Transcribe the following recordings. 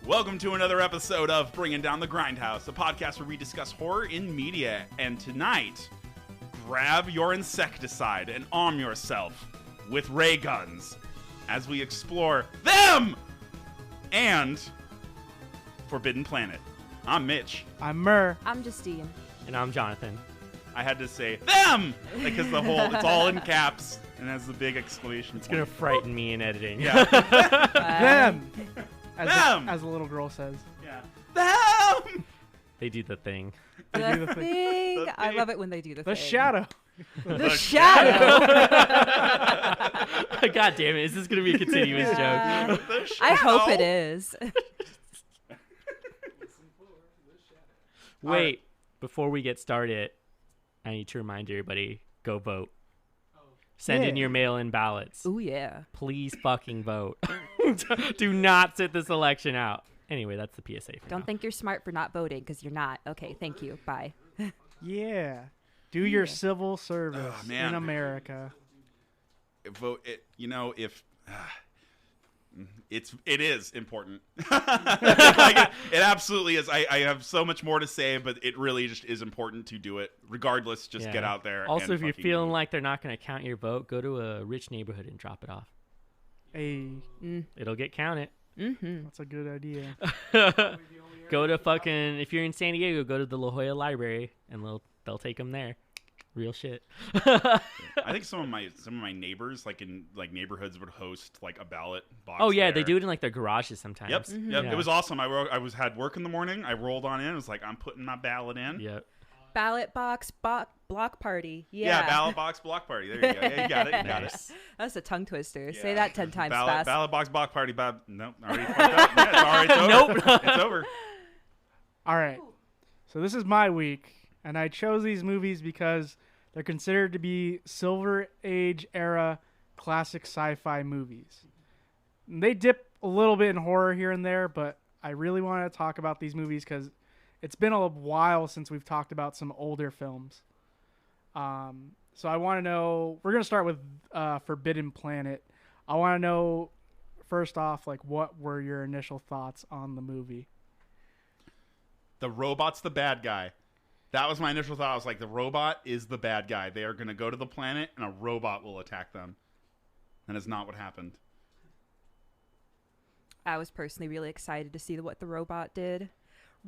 Welcome to another episode of Bringing Down the Grindhouse, a podcast where we discuss horror in media. And tonight, grab your insecticide and arm yourself with ray guns as we explore them and Forbidden Planet. I'm Mitch. I'm Murr. I'm Justine. And I'm Jonathan. I had to say them because it's all in caps and has the big exclamation It's point. going to frighten me in editing. Yeah. Them. Them. As the little girl says. Yeah. Them. They do the thing. They do the thing. The I thing. love it when they do the The thing. shadow. The shadow. God damn it. Is this going to be a continuous joke? The I hope shadow. it is. Wait. Before we get started, I need to remind everybody, go vote. Send in Yeah. your mail-in ballots. Ooh, yeah. Please fucking vote. Do not sit this election out. Anyway, that's the PSA for Don't now. think you're smart for not voting because you're not. Okay, thank you. Bye. Yeah. Do your civil service Oh, man. in America. Vote it. You know, if it is important. Like, it absolutely is. I have so much more to say, but it really just is important to do it. Regardless, just Yeah. get out there. Also, and if you're fucking feeling vote. like they're not going to count your vote, go to a rich neighborhood and drop it off. Hey, It'll get counted. Mm-hmm. that's a good idea. Go to fucking, if you're in San Diego, go to the La Jolla Library and they'll take them there. Real shit. I think some of my neighbors, like in neighborhoods, would host like a ballot box. Oh yeah, they there. do it in like their garages sometimes. Yep, yep. Yeah. It was awesome. Had work in the morning. I rolled on in. I was like, I'm putting my ballot in. Yep. Ballot box block party. Yeah, Yeah. ballot box block party. There you go. Yeah, you got it. You got it. Nice. That's a tongue twister. Yeah. Say that 10 times fast. Ballot box block party. Nope. Already fucked up. Yeah, it's already over. Nope. It's over. All right. So this is my week, and I chose these movies because they're considered to be Silver Age era classic sci-fi movies. And they dip a little bit in horror here and there, but I really wanted to talk about these movies because it's been a while since we've talked about some older films. So I want to know, we're going to start with Forbidden Planet. I want to know, first off, like, what were your initial thoughts on the movie? The robot's the bad guy. That was my initial thought. I was like, the robot is the bad guy. They are going to go to the planet, and a robot will attack them. That is not what happened. I was personally really excited to see what the robot did.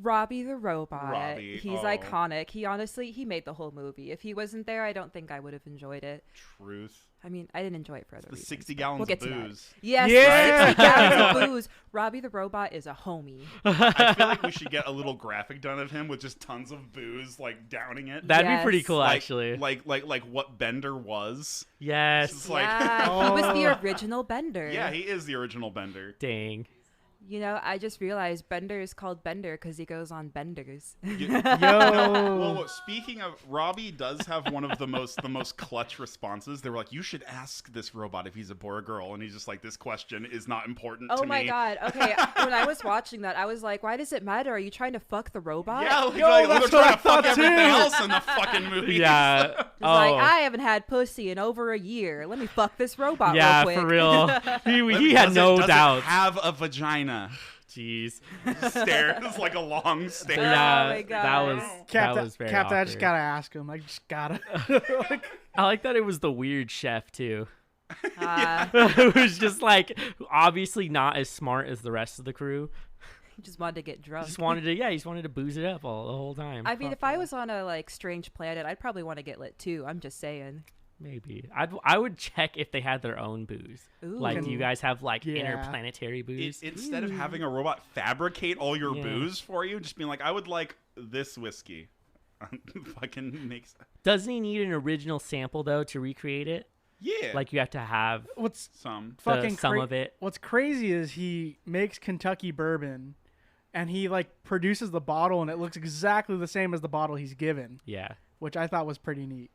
Robbie the robot. Robbie, He's oh. iconic. He made the whole movie. If he wasn't there, I don't think I would have enjoyed it. Truth. I mean, I didn't enjoy it for other The reasons. 60 but gallons we'll get of to that. booze. Yes, Yeah. 60 gallons of booze. Robbie the robot is a homie. I feel like we should get a little graphic done of him with just tons of booze, like downing it. That'd Yes. be pretty cool, like, actually. Like what Bender was. Yes. It's like, Yeah, he was the original Bender. yeah, he is the original Bender. Dang. You know, I just realized Bender is called Bender because he goes on benders. Yo. Well, speaking of, Robbie does have one of the most clutch responses. They were like, "You should ask this robot if he's a boy or girl," and he's just like, "This question is not important to Oh me." my god. Okay, when I was watching that, I was like, why does it matter? Are you trying to fuck the robot? Yeah, like, Yo, like, that's they're trying to what I fuck thought, everything too. else in the fucking movie. Yeah. It's like, I haven't had pussy in over a year. Let me fuck this robot Yeah, real quick. for real. He had no does doubt. it have a vagina? Jeez. Stare. It's like a long stare. Yeah, my God. that was very Captain, I just awkward. gotta ask him. I just gotta. Like, I like that it was the weird chef, too. Uh, It was just like, obviously not as smart as the rest of the crew. he just wanted to get drunk. He just wanted to booze it up the whole time. I mean, if I was on a like strange planet, I'd probably want to get lit too. I'm just saying. Maybe. I would check if they had their own booze. Ooh. Like, do you guys have, like, Yeah. interplanetary booze? Instead of having a robot fabricate all your Yeah. booze for you, just being like, I would like this whiskey. Fucking makes. Doesn't he need an original sample, though, to recreate it? Yeah. Like, you have to have what's some. fucking some of it. What's crazy is he makes Kentucky bourbon, and he like produces the bottle, and it looks exactly the same as the bottle he's given, Yeah. which I thought was pretty neat.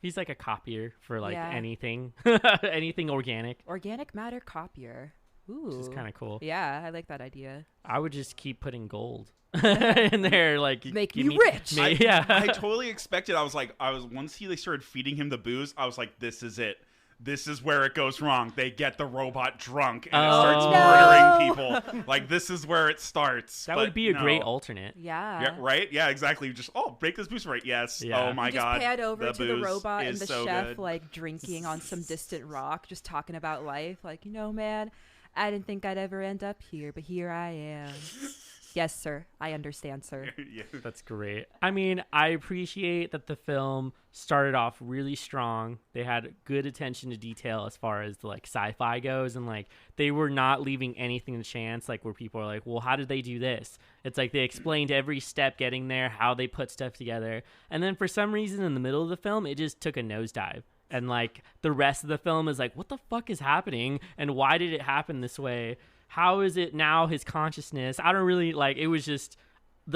He's like a copier for, like, Yeah. anything. Anything organic. Organic matter copier. Ooh. Which is kind of cool. Yeah, I like that idea. I would just keep putting gold in there. Like, Make give me rich. me- yeah. I totally expected. I was once they started feeding him the booze, I was like, this is it. this is where it goes wrong. They get the robot drunk and it Oh. starts No. murdering people. Like, this is where it starts. That But would be a no. great alternate. Yeah. Yeah, right? Yeah, exactly. You just, break this booster right. Yes. Yeah. Oh my You just god. pan over the to the booze robot and is the so chef, good. like, drinking on some distant rock, just talking about life. Like, man, I didn't think I'd ever end up here, but here I am. Yes, sir. I understand, sir. Yeah. That's great. I mean, I appreciate that the film started off really strong. They had good attention to detail as far as the, like, sci-fi goes, and like they were not leaving anything to chance, like where people are like, well, how did they do this? It's like they explained every step getting there, how they put stuff together, and then for some reason in the middle of the film it just took a nosedive. And like the rest of the film is like, what the fuck is happening and why did it happen this way? How is it now his consciousness? I don't really like, it was just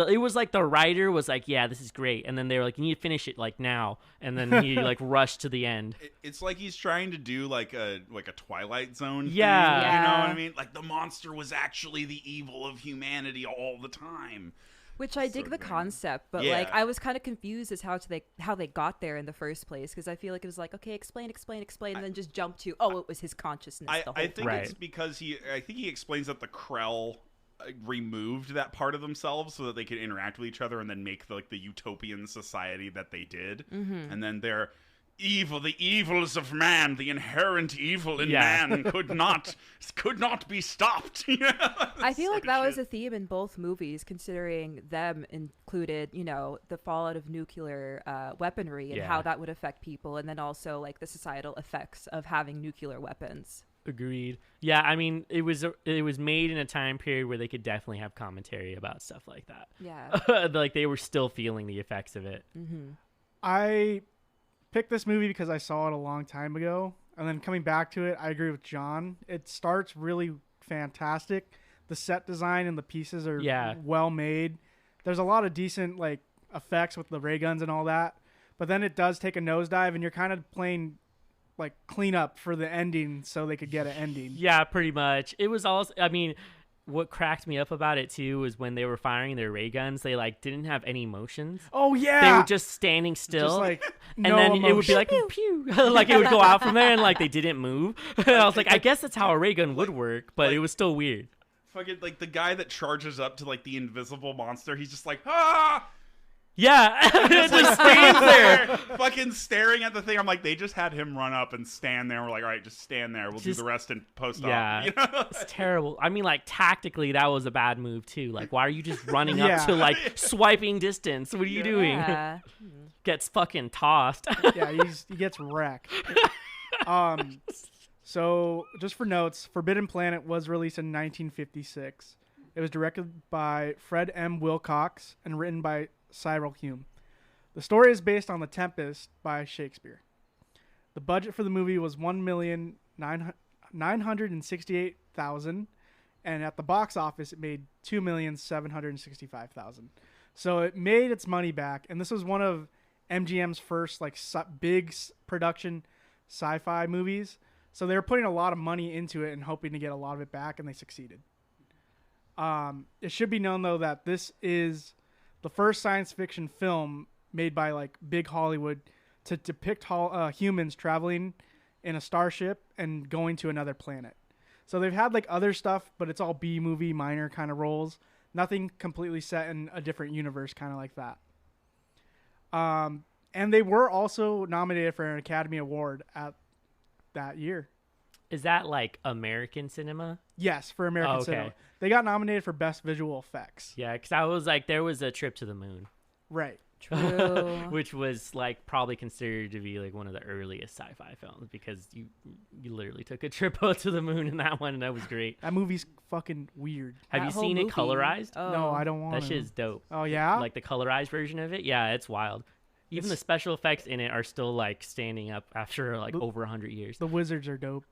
it was like the writer was like, yeah, this is great, and then they were like, you need to finish it like now, and then he like rushed to the end. It's like he's trying to do like a Twilight Zone Yeah. thing, you know what I Yeah. mean? Like, the monster was actually the evil of humanity all the time. Which I dig the good. concept, but Yeah. like I was kind of confused as how they got there in the first place, because I feel like it was like, okay, explain, and then just jump to, it was his consciousness the whole I think Right. it's because I think he explains that the Krell removed that part of themselves so that they could interact with each other and then make the utopian society that they did. And then they're evil, the evils of man, the inherent evil in Yeah. man could not be stopped. I feel like that was a theme in both movies, considering them included, the fallout of nuclear weaponry and Yeah. how that would affect people, and then also like the societal effects of having nuclear weapons. Agreed. Yeah, I mean, it was made in a time period where they could definitely have commentary about stuff like that. Yeah. Like they were still feeling the effects of it. I picked this movie because I saw it a long time ago, and then coming back to it, I agree with John. It starts really fantastic. The set design and the pieces are Yeah. well made. There's a lot of decent like effects with the ray guns and all that, but then it does take a nosedive, and you're kind of playing like cleanup for the ending so they could get an ending. Yeah, pretty much. It was also, I mean, what cracked me up about it too was when they were firing their ray guns, they like didn't have any motions. Oh yeah, They were just standing still. Just, like, and no then it would be like emotion. pew, like it would go out from there, and like they didn't move. And I was like, I guess that's how a ray gun would work, but it was still weird. Fucking, like, the guy that charges up to like the invisible monster, he's just like, ah! Yeah, Just like stands there, fucking staring at the thing. I'm like, they just had him run up and stand there. We're like, all right, just stand there. We'll do Just- the rest in post-op. Yeah. You know? It's terrible. I mean, like tactically, that was a bad move too. Like, why are you just running Yeah. up to like swiping distance? What are you doing? Yeah. Gets fucking tossed. Yeah, he gets wrecked. So just for notes, Forbidden Planet was released in 1956. It was directed by Fred M. Wilcox and written by Cyril Hume. The story is based on The Tempest by Shakespeare. The budget for the movie was $1,968,000, and at the box office it made $2,765,000. So it made its money back, and this was one of MGM's first like big production sci-fi movies. So they were putting a lot of money into it and hoping to get a lot of it back, and they succeeded. It should be known though that this is the first science fiction film made by like big Hollywood to depict humans traveling in a starship and going to another planet. So they've had like other stuff, but it's all B movie minor kind of roles. Nothing completely set in a different universe, kind of like that. And they were also nominated for an Academy Award at that year. Is that like American cinema? Yes, for American Oh, okay. cinema. They got nominated for Best Visual Effects. Yeah, because I was like, there was a Trip to the Moon, Right. True. which was like probably considered to be like one of the earliest sci-fi films because you literally took a trip out to the moon in that one, and that was great. That movie's fucking weird. Have That you whole seen it movie. colorized? Oh. No, I don't want That to. shit is dope. Oh, yeah? Like the colorized version of it, yeah, it's wild. Even the special effects in it are still like standing up after like over 100 years. The wizards are dope.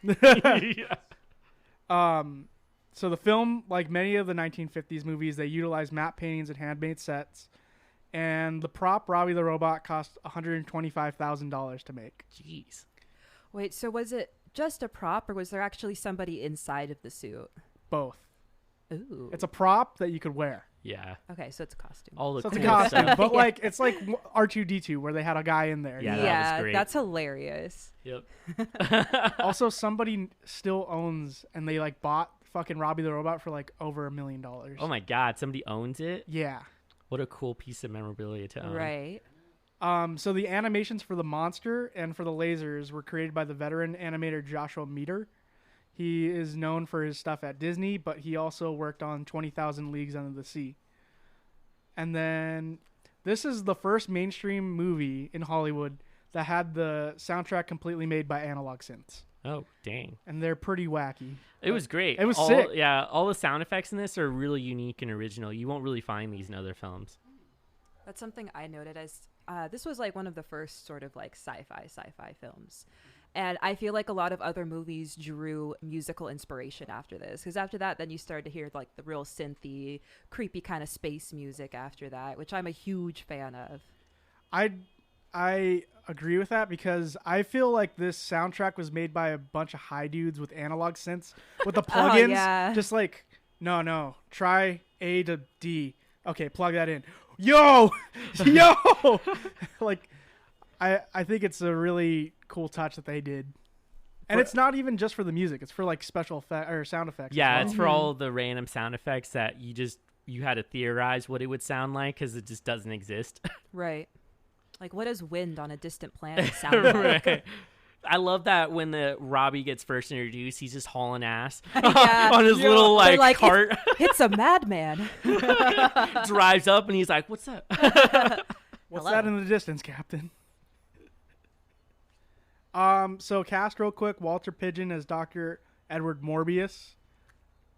Yeah. So the film, like many of the 1950s movies, they utilized matte paintings and handmade sets. And the prop, Robbie the Robot, cost $125,000 to make. Jeez. Wait, so was it just a prop, or was there actually somebody inside of the suit? Both. Ooh. It's a prop that you could wear. Yeah. Okay, so it's a costume. All the So it's a cool costume, stuff. but like it's like R2D2 where they had a guy in there. Yeah, you know? that was great. That's hilarious. Yep. Also, somebody still owns, and they like bought fucking Robbie the Robot for like over $1 million. Oh my God, somebody owns it. Yeah. What a cool piece of memorabilia to own. Right. So the animations for the monster and for the lasers were created by the veteran animator Joshua Meter. He is known for his stuff at Disney, but he also worked on 20,000 Leagues Under the Sea. And then this is the first mainstream movie in Hollywood that had the soundtrack completely made by analog synths. Oh, dang. And they're pretty wacky. It was great. It was sick. Yeah, all the sound effects in this are really unique and original. You won't really find these in other films. That's something I noted as this was like one of the first sort of like sci-fi films. And I feel like a lot of other movies drew musical inspiration after this. Because after that, then you started to hear like the real synthy, creepy kind of space music after that, which I'm a huge fan of. I agree with that because I feel like this soundtrack was made by a bunch of high dudes with analog synths with the plugins. Yeah. Just like, no, try A to D. Okay, plug that in. Yo! Like, I think it's a really cool touch that they did. And it's not even just for the music. It's for like special effect or sound effects. Yeah, as well. it's for all the random sound effects that you had to theorize what it would sound like because it just doesn't exist. Right. Like, what does wind on a distant planet sound like? Right. I love that when the Robbie gets first introduced, he's just hauling ass Yeah. on his little They're like cart. It's a madman. Drives up and he's like, "What's up?" What's Hello. that in the distance, Captain? So cast real quick. Walter Pidgeon as Dr. Edward Morbius.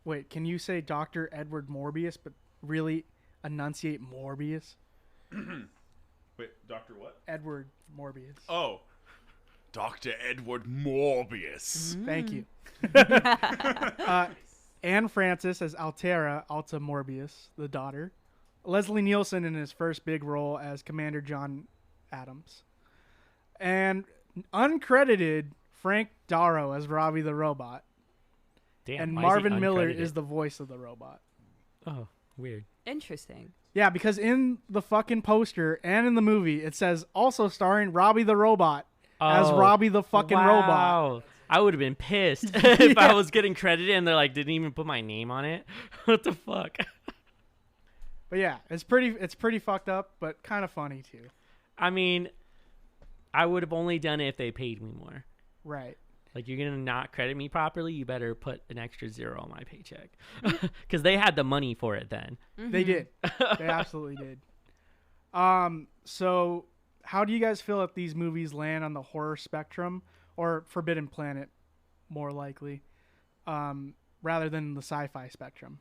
Wait, can you say Dr. Edward Morbius, but really enunciate Morbius? Wait, Doctor what? Edward Morbius. Oh, Dr. Edward Morbius. Thank you. Anne Francis as Altera Alta Morbius, the daughter. Leslie Nielsen in his first big role as Commander John Adams. And uncredited Frank Darrow as Robbie the Robot. Damn. And why is he Marvin Miller uncredited? is the voice of the robot. Oh, weird. Interesting. Yeah, because in the fucking poster and in the movie, it says also starring Robbie the Robot as Oh, Robbie the fucking robot. wow. I would have been pissed if I was getting credited and they're like, didn't even put my name on it. What the fuck? But yeah, it's pretty fucked up, but kind of funny too. I mean, I would have only done it if they paid me more. Right. Like, you're going to not credit me properly, you better put an extra zero on my paycheck. Because they had the money for it then. They did. They absolutely did. So how do you guys feel that these movies land on the horror spectrum or Forbidden Planet, more likely, rather than the sci-fi spectrum?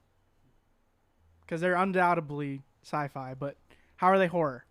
Because they're undoubtedly sci-fi, but how are they horror?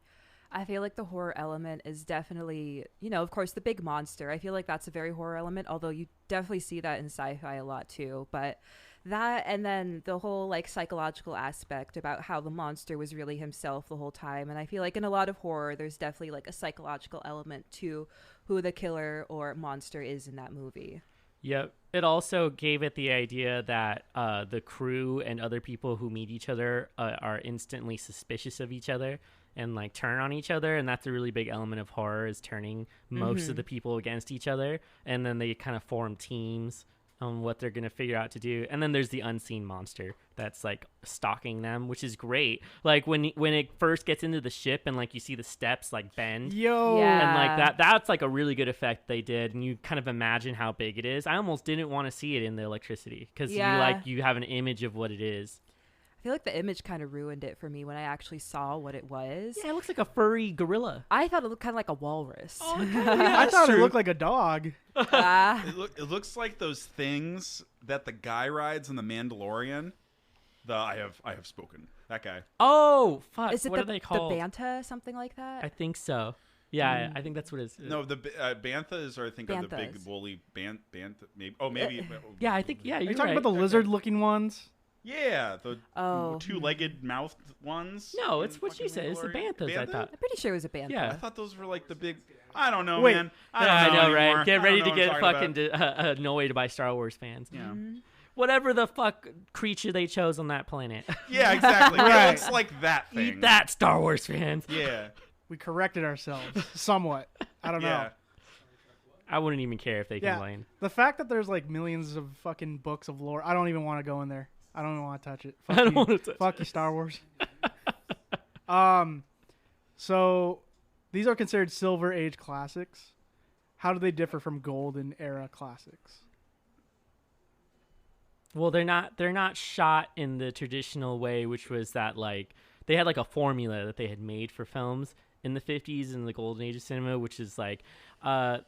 I feel like the horror element is definitely, of course, the big monster. I feel like that's a very horror element, although you definitely see that in sci-fi a lot too. But that, and then the whole like psychological aspect about how the monster was really himself the whole time. And I feel like in a lot of horror, there's definitely like a psychological element to who the killer or monster is in that movie. Yep. It also gave it the idea that the crew and other people who meet each other are instantly suspicious of each other and like turn on each other, and that's a really big element of horror, is turning most of the people against each other, and then they kind of form teams on what they're gonna figure out to do. And then there's the unseen monster that's like stalking them, which is great. Like when it first gets into the ship and like you see the steps like bend. Yo. Yeah. And like that's like a really good effect they did, and you kind of imagine how big it is. I almost didn't want to see it in the electricity because you have an image of what it is. I feel like the image kind of ruined it for me when I actually saw what it was. Yeah, it looks like a furry gorilla. I thought it looked kind of like a walrus. I thought it looked like a dog. It looks like those things that the guy rides in The Mandalorian. I have spoken. That guy. Oh, fuck. Is it what are they called? the Bantha, something like that? I think so. Yeah, I think that's what it is. No, the banthas are, I think, are the big Banthas. woolly bantha. Maybe. Oh, maybe. Yeah, I think, yeah, Are you're you talking right. about the lizard-looking ones? Yeah, the Oh. two-legged mouthed ones. No, in it's what she fucking said. It's the Mandalorian. banthas, I thought. I'm pretty sure it was a Bantha. Yeah. I thought those were like the big. I don't know, Wait. man. I know, anymore. right? Get I ready don't to know what get I'm fucking talking about. annoyed by Star Wars fans. Yeah. whatever the fuck creature they chose on that planet. Yeah, exactly. Right. It looks like that thing. Eat that, Star Wars fans. Yeah. We corrected ourselves somewhat. I don't know. Yeah. I wouldn't even care if they Yeah. complained. The fact that there's like millions of fucking books of lore, I don't even want to go in there. I don't even want to touch it. Fuck I don't you. want to touch Fuck it. you, Star Wars. So these are considered Silver Age classics. How do they differ from Golden Era classics? Well, they're not shot in the traditional way, which was that like they had like a formula that they had made for films in the 50s and the golden age of cinema, which is like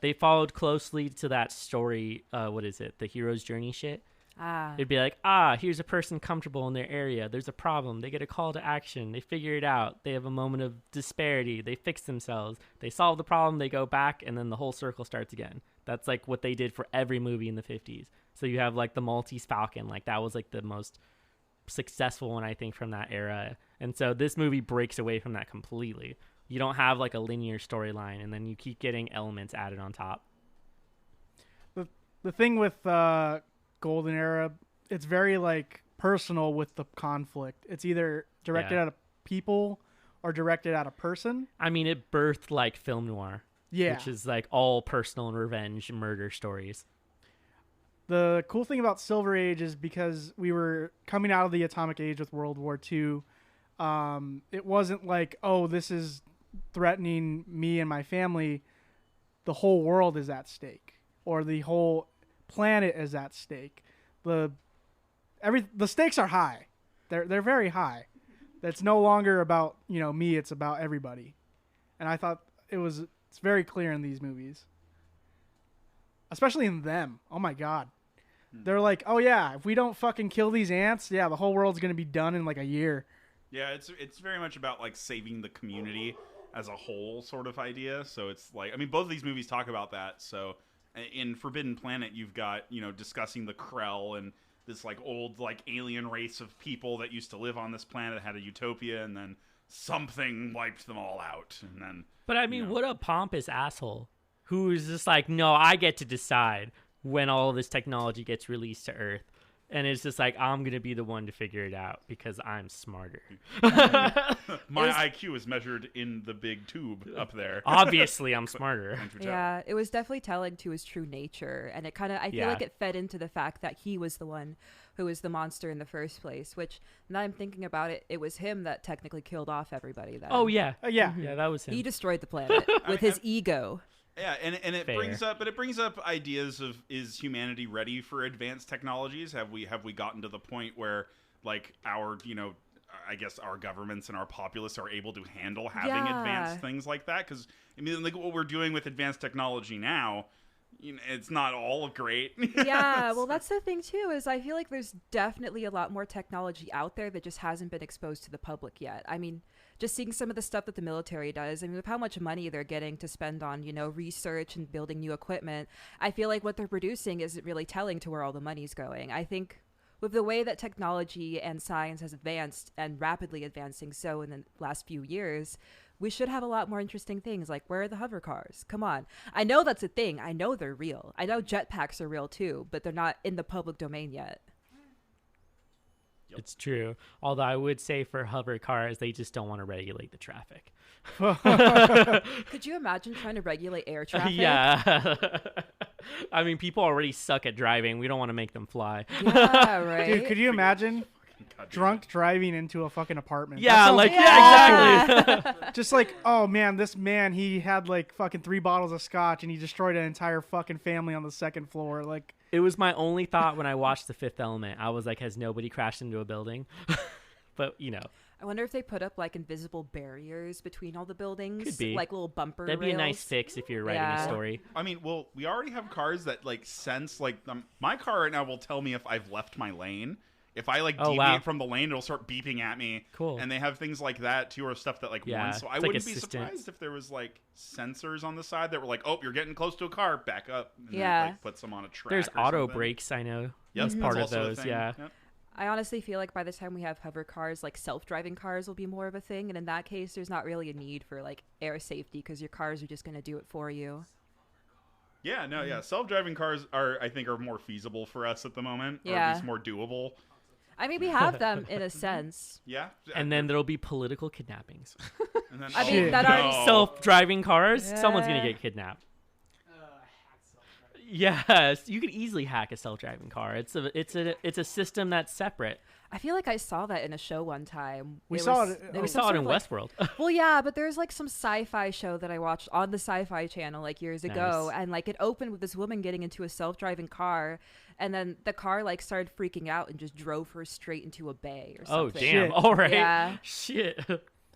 they followed closely to that story. What is it? The hero's journey shit. It'd be like, here's a person comfortable in their area. There's a problem. They get a call to action. They figure it out. They have a moment of disparity. They fix themselves. They solve the problem. They go back, and then the whole circle starts again. That's like what they did for every movie in the 50s. So you have like the Maltese Falcon. Like that was like the most successful one, I think, from that era. And so this movie breaks away from that completely. You don't have like a linear storyline, and then you keep getting elements added on top. The thing with Golden Era, it's very like personal with the conflict. It's either directed at a people or directed at a person. I mean, it birthed like film noir, which is like all personal and revenge and murder stories. The cool thing about Silver Age is because we were coming out of the atomic age with World War II, it wasn't like, oh, this is threatening me and my family. The whole world is at stake, or the whole planet is at stake. The stakes are high. They're very high. It's no longer about, me, it's about everybody. And I thought it's very clear in these movies. Especially in them. Oh my god. They're like, oh yeah, if we don't fucking kill these ants, the whole world's going to be done in like a year. Yeah, it's very much about like saving the community as a whole sort of idea. So it's like, I mean, both of these movies talk about that. So in Forbidden Planet, you've got, discussing the Krell and this like old like alien race of people that used to live on this planet that had a utopia, and then something wiped them all out. And then, but I mean, what a pompous asshole who is just like, no, I get to decide when all of this technology gets released to Earth. And it's just like, I'm going to be the one to figure it out because I'm smarter. My IQ is measured in the big tube up there. Obviously, I'm smarter. Yeah, it was definitely telling to his true nature. And it kind of, I feel like it fed into the fact that he was the one who was the monster in the first place, which now I'm thinking about it, it was him that technically killed off everybody then. Oh, yeah. Yeah. Yeah, that was him. He destroyed the planet with his ego. Yeah, and it Fair. brings up ideas of, is humanity ready for advanced technologies? Have we gotten to the point where like our, I guess our governments and our populace are able to handle having advanced things like that? Because I mean, like what we're doing with advanced technology now, it's not all great. Yeah, well, that's the thing too, is I feel like there's definitely a lot more technology out there that just hasn't been exposed to the public yet. I mean, just seeing some of the stuff that the military does, I mean, with how much money they're getting to spend on, research and building new equipment, I feel like what they're producing isn't really telling to where all the money's going. I think with the way that technology and science has advanced and rapidly advancing so in the last few years, we should have a lot more interesting things, like where are the hover cars? Come on. I know that's a thing. I know they're real. I know jetpacks are real too, but they're not in the public domain yet. It's true. Although I would say for hover cars, they just don't want to regulate the traffic. Could you imagine trying to regulate air traffic? Yeah. I mean, people already suck at driving. We don't want to make them fly. Yeah, right. Dude, could you imagine drunk driving into a fucking apartment? Yeah, like, exactly. Just like, oh man, this man, he had like fucking 3 bottles of scotch and he destroyed an entire fucking family on the 2nd floor. Like, It was my only thought when I watched The Fifth Element. I was like, has nobody crashed into a building? But, I wonder if they put up like invisible barriers between all the buildings. Could be. Like little bumper that'd be a nice rails. fix if you're writing Yeah. a story. I mean, well, we already have cars that like sense like my car right now will tell me if I've left my lane. If I like deviate from the lane, it'll start beeping at me. Cool. And they have things like that too, or stuff that like Yeah, warns. So I it's like wouldn't be assistant. surprised if there was like sensors on the side that were like, "Oh, you're getting close to a car, back up." And Yeah. then, like, put some on a track. There's or auto something. brakes, I know. Yep, As that's part of also a those, thing. yeah. Yep. I honestly feel like by the time we have hover cars, like self-driving cars will be more of a thing. And in that case, there's not really a need for like air safety because your cars are just going to do it for you. Yeah, no, yeah. Self-driving cars I think are more feasible for us at the moment, or Yeah. at least more doable. I mean, we have them in a sense. Yeah. And then there'll be political kidnappings. And then, I mean, that already- Self-driving cars, someone's gonna Yeah. get kidnapped. Yes, you could easily hack a self-driving car. It's a system that's separate. I feel like I saw that in a show one time. We It saw was- it- there we We was some saw it sort in of, like- Westworld. Well, yeah, but there's like some sci-fi show that I watched on the Sci-Fi Channel like years ago, Nice. and like it opened with this woman getting into a self-driving car, and then the car like started freaking out and just drove her straight into a bay or Oh something. damn! Shit. All right. Yeah. Shit.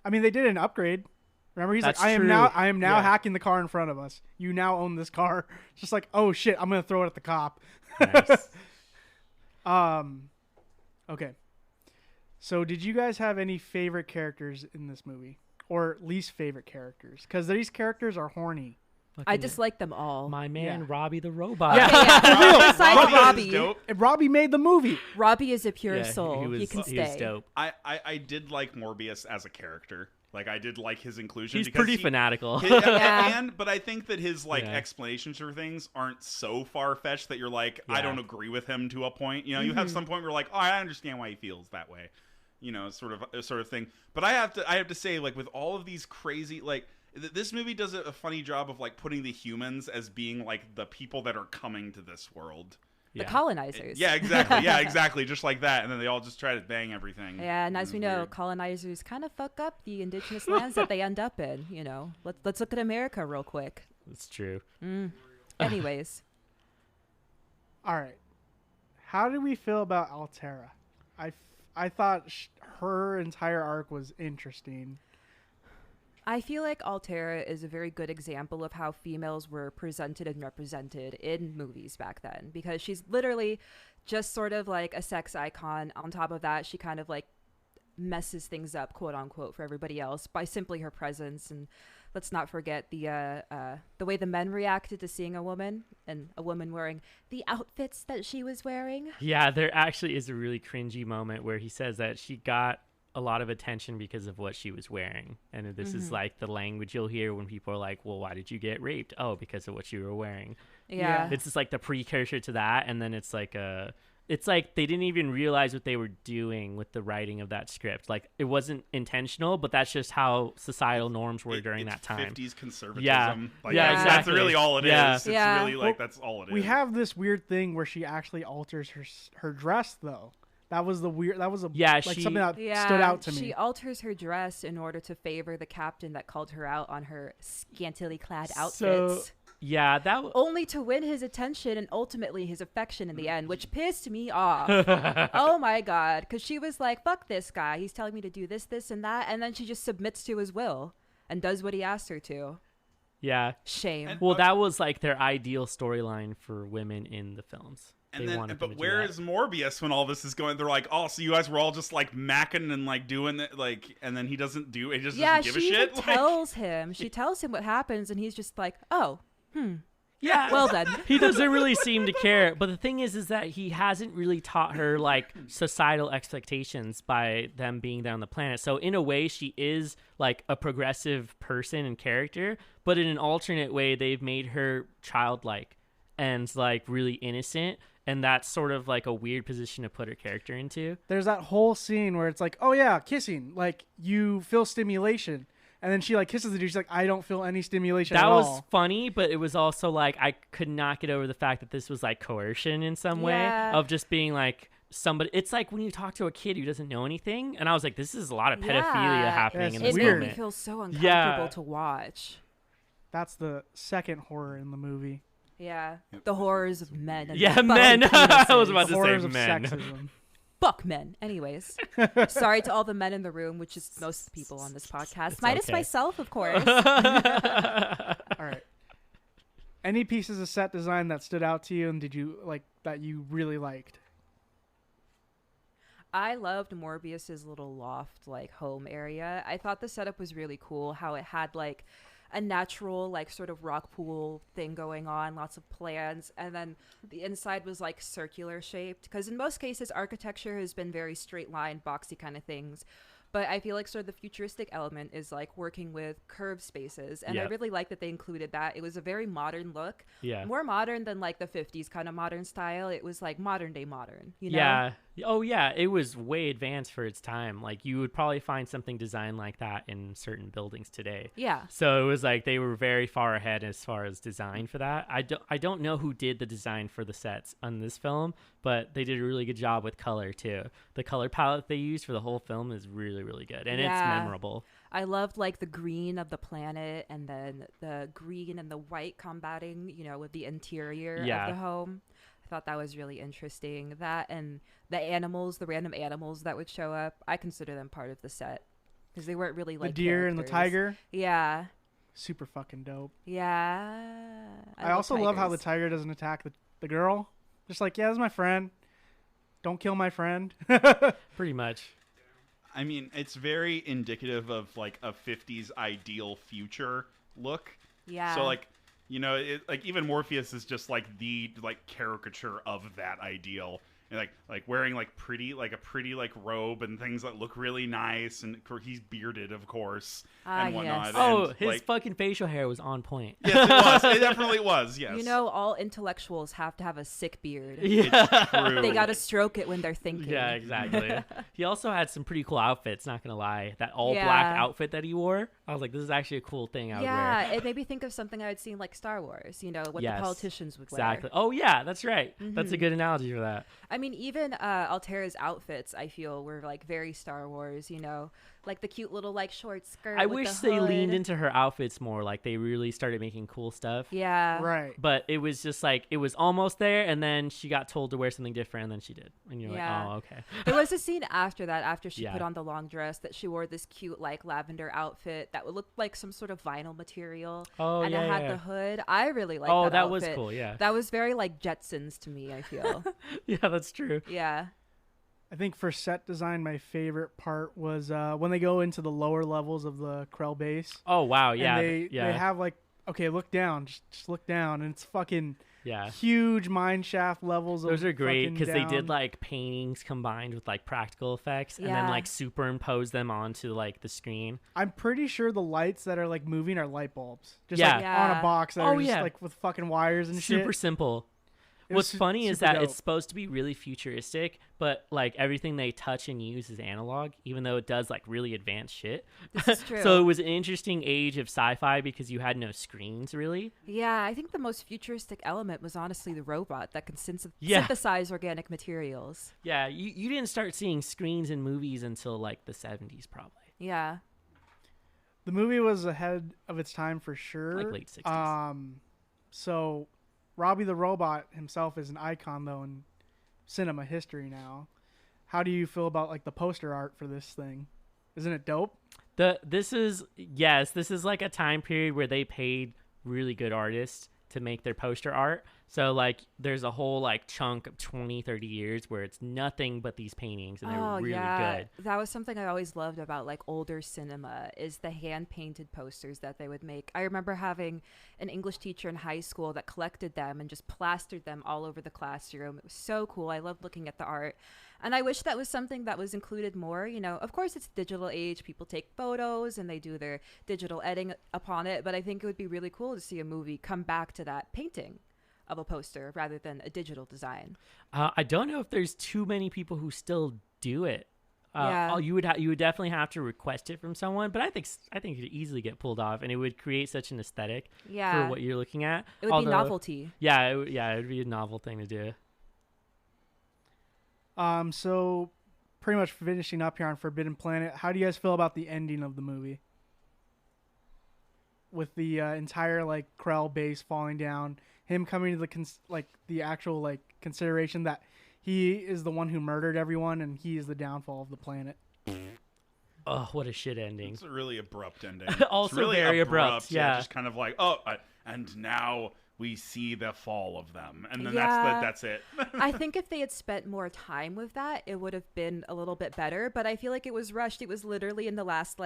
I mean, they did an upgrade. Remember, he's That's like, true. I am now Yeah. hacking the car in front of us. You now own this car. It's just like, oh shit, I'm gonna throw it at the cop. Nice. Okay. So, did you guys have any favorite characters in this movie, or least favorite characters? Because these characters are horny. I dislike them all. My man, Yeah. Robbie the robot. Yeah. Yeah. Besides Robbie is Robbie, dope. And Robbie made the movie. Robbie is a pure Yeah, soul. He was, can he was stay. dope. I did like Morbius as a character. Like, I did like his inclusion. He's because pretty fanatical. Yeah. But I think that his like Yeah. explanations for things aren't so far fetched that you're like, I Yeah. don't agree with him to a point. You know, you have some point where you're like, oh, I understand why he feels that way. You know, sort of thing. But I have to say, like, with all of these crazy, like, this movie does a funny job of like putting the humans as being like the people that are coming to this world. The Yeah. colonizers. Yeah, exactly. Yeah, exactly. Just like that, and then they all just try to bang everything. Yeah, and as we It's know, weird. colonizers kind of fuck up the indigenous lands that they end up in. You know, let's look at America real quick. That's true. Anyways, All right. How did we feel about Altera? I thought her entire arc was interesting. I feel like Altera is a very good example of how females were presented and represented in movies back then, because she's literally just sort of like a sex icon. On top of that, she kind of like messes things up, quote unquote, for everybody else by simply her presence. And let's not forget the way the men reacted to seeing a woman, and a woman wearing the outfits that she was wearing. Yeah, there actually is a really cringy moment where he says that she got a lot of attention because of what she was wearing. And this is like the language you'll hear when people are like, well, why did you get raped? Oh, because of what you were wearing. Yeah. It's just like the precursor to that. And then it's like they didn't even realize what they were doing with the writing of that script. Like, it wasn't intentional, but that's just how societal norms were during It's that time. 50s conservatism. Yeah. Like, Yeah, that's exactly. really all it is. Yeah. It's Yeah. really like that's all it is. We have this weird thing where she actually alters her dress, though. That was Yeah, like she- something that Yeah, stood out to she me. alters her dress in order to favor the captain that called her out on her scantily clad So- outfits. Yeah, that Only to win his attention and ultimately his affection in the end, which pissed me off. Oh my god, because she was like, fuck this guy, he's telling me to do this, this, and that, and then she just submits to his will and does what he asked her to. yeah. Shame. And- Well, that was like their ideal storyline for women in the films. And They then, wanted them but to do where that. is Morbius when all this is going? They're like, oh, so you guys were all just like macking and like doing it, like, and then he just Yeah, doesn't give a she shit. even Like, tells him. She tells him what happens, and he's just like, oh, Yeah. well then. He doesn't really seem to care. But the thing is that he hasn't really taught her like societal expectations by them being there on the planet. So in a way, she is like a progressive person and character, but in an alternate way, they've made her childlike and like really innocent. And that's sort of like a weird position to put her character into. There's that whole scene where it's like, oh yeah, kissing, like you feel stimulation, and then she like kisses the dude. She's like, I don't feel any stimulation That at was all. funny, but it was also like I could not get over the fact that this was like coercion in some way Yeah. of just being like somebody. It's like when you talk to a kid who doesn't know anything, and I was like, this is a lot of pedophilia Yeah. happening Yes, in It this it's made weird. me moment. feel so uncomfortable Yeah. to watch. That's the second horror in the movie. Yeah, the horrors of men. And Yeah, their men. fucking I was penises. about The to horrors say of men. sexism. Fuck men. Anyways, sorry to all the men in the room, which is most people on this podcast, It's minus okay. myself, of course. All right. Any pieces of set design that stood out to you, and did you like that you really liked? I loved Morbius's little loft, like home area. I thought the setup was really cool. How it had like a natural, like sort of rock pool thing going on, lots of plants, and then the inside was like circular shaped. Because in most cases, architecture has been very straight line, boxy kind of things. but I feel like sort of the futuristic element is like working with curved spaces, and I Yep. really like that they included that. It was a very modern look, Yeah. more modern than like the 50s kind of modern style. It was like modern day modern, you know? Yeah. Oh, yeah. It was way advanced for its time. Like, you would probably find something designed like that in certain buildings today. Yeah. So it was like they were very far ahead as far as design for that. I don't know who did the design for the sets on this film, but they did a really good job with color too. The color palette they used for the whole film is really, really good, and it's Yeah. memorable. I loved like the green of the planet and then the green and the white combating, you know, with the interior Yeah. of the home. I thought that was really interesting. That and the animals, the random animals that would show up, I consider them part of the set because they weren't really The like deer and the characters. tiger, Yeah. super fucking dope. Yeah. I also love how the tigers. tiger doesn't attack the girl. Just like, yeah, that's my friend. Don't kill my friend. Pretty much. I mean, it's very indicative of like a 50s ideal future look. Yeah. So like, you know, like even Morpheus is just like the like caricature of that ideal. And like wearing like a pretty like robe and things that look really nice, and he's bearded, of course, and whatnot. yes. Oh, And, his like, fucking facial hair was on point. yes, it was. It definitely was. Yes, You know, all intellectuals have to have a sick beard. it's true. They got to stroke it when they're thinking. Yeah, exactly. He also had some pretty cool outfits, not gonna lie. That all black Yeah. outfit that he wore, I was like, this is actually a cool thing I would Yeah, wear. it made me think of something I had seen like Star Wars, you know, what Yes, the politicians would Exactly. wear. Oh yeah, that's right. That's a good analogy for that. I mean, even Altera's outfits, I feel, were like very Star Wars, you know, like the cute little like short skirt. I with wish the they leaned hood. into her outfits more. Like they really started making cool stuff. Yeah. Right. But it was just like it was almost there, and then she got told to wear something different, and then she did, and you're Yeah. like, oh, okay. There was a scene after that, after she Yeah. put on the long dress, that she wore this cute like lavender outfit that would look like some sort of vinyl material. Oh and yeah, it had yeah. the hood. I really liked Oh, that that was outfit. cool. Yeah, That was very like Jetsons to me, I feel. yeah, that's true. Yeah. I think for set design, my favorite part was when they go into the lower levels of the Krell base. Oh wow, yeah, And yeah, they have like, okay, look down, just look down, and it's fucking yeah. huge mine shaft levels. Those of are great fucking because they did down. like paintings combined with like practical effects, and then Yeah. like superimpose them onto like the screen. I'm pretty sure the lights that are like moving are light bulbs, just Yeah. like Yeah. on a box that Oh, are just yeah. like with fucking wires and Super shit. simple. It was What's funny is super that dope. it's supposed to be really futuristic, but like everything they touch and use is analog, even though it does like really advanced shit. This is true. So it was an interesting age of sci-fi because you had no screens really. Yeah, I think the most futuristic element was honestly the robot that can Yeah. synthesize organic materials. Yeah, you didn't start seeing screens in movies until like the 70s probably. Yeah. The movie was ahead of its time for sure. Like late 60s. So Robbie the Robot himself is an icon though in cinema history now. How do you feel about like the poster art for this thing? Isn't it dope? This is like a time period where they paid really good artists to make their poster art. So like there's a whole like chunk of 20-30 years where it's nothing but these paintings, and they're really good. That was something I always loved about like older cinema, is the hand painted posters that they would make. I remember having an English teacher in high school that collected them and just plastered them all over the classroom. It was so cool. I loved looking at the art. And I wish that was something that was included more. You know, of course it's digital age. People take photos and they do their digital editing upon it. But I think it would be really cool to see a movie come back to that painting of a poster rather than a digital design. I don't know if there's too many people who still do it. Yeah. You would definitely have to request it from someone, but I think it could easily get pulled off, and it would create such an aesthetic Yeah. for what you're looking at. It would be novelty. Yeah, it would be a novel thing to do. So pretty much finishing up here on Forbidden Planet. How do you guys feel about the ending of the movie? With the entire like Krell base falling down, him coming to the actual consideration that he is the one who murdered everyone and he is the downfall of the planet. Oh, what a shit ending. It's a really abrupt ending. Also it's really very abrupt, yeah. Just kind of like, and now we see the fall of them, and then Yeah. that's it. I think if they had spent more time with that, it would have been a little bit better. But I feel like it was rushed. It was literally in the last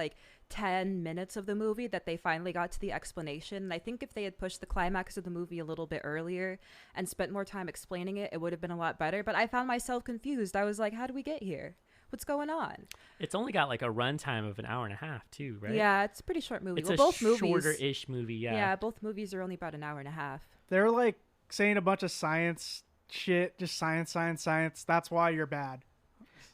10 minutes of the movie that they finally got to the explanation. And I think if they had pushed the climax of the movie a little bit earlier and spent more time explaining it, it would have been a lot better. But I found myself confused. I was like, how do we get here? what's going on? It's only got like a runtime of an hour and a half too, right? Yeah, it's a pretty short movie. It's well, a both movies, shorter-ish movie. yeah, both movies are only about an hour and a half. They're like saying a bunch of science shit, just science, science, science. That's why you're bad.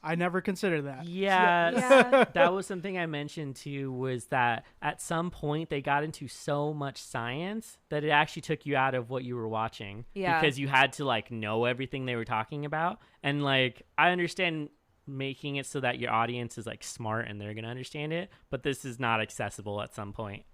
I never considered that. Yeah. That was something I mentioned too, was that at some point they got into so much science that it actually took you out of what you were watching. Yeah. Because you had to like know everything they were talking about. And like, I understand making it so that your audience is like smart and they're going to understand it, but this is not accessible at some point.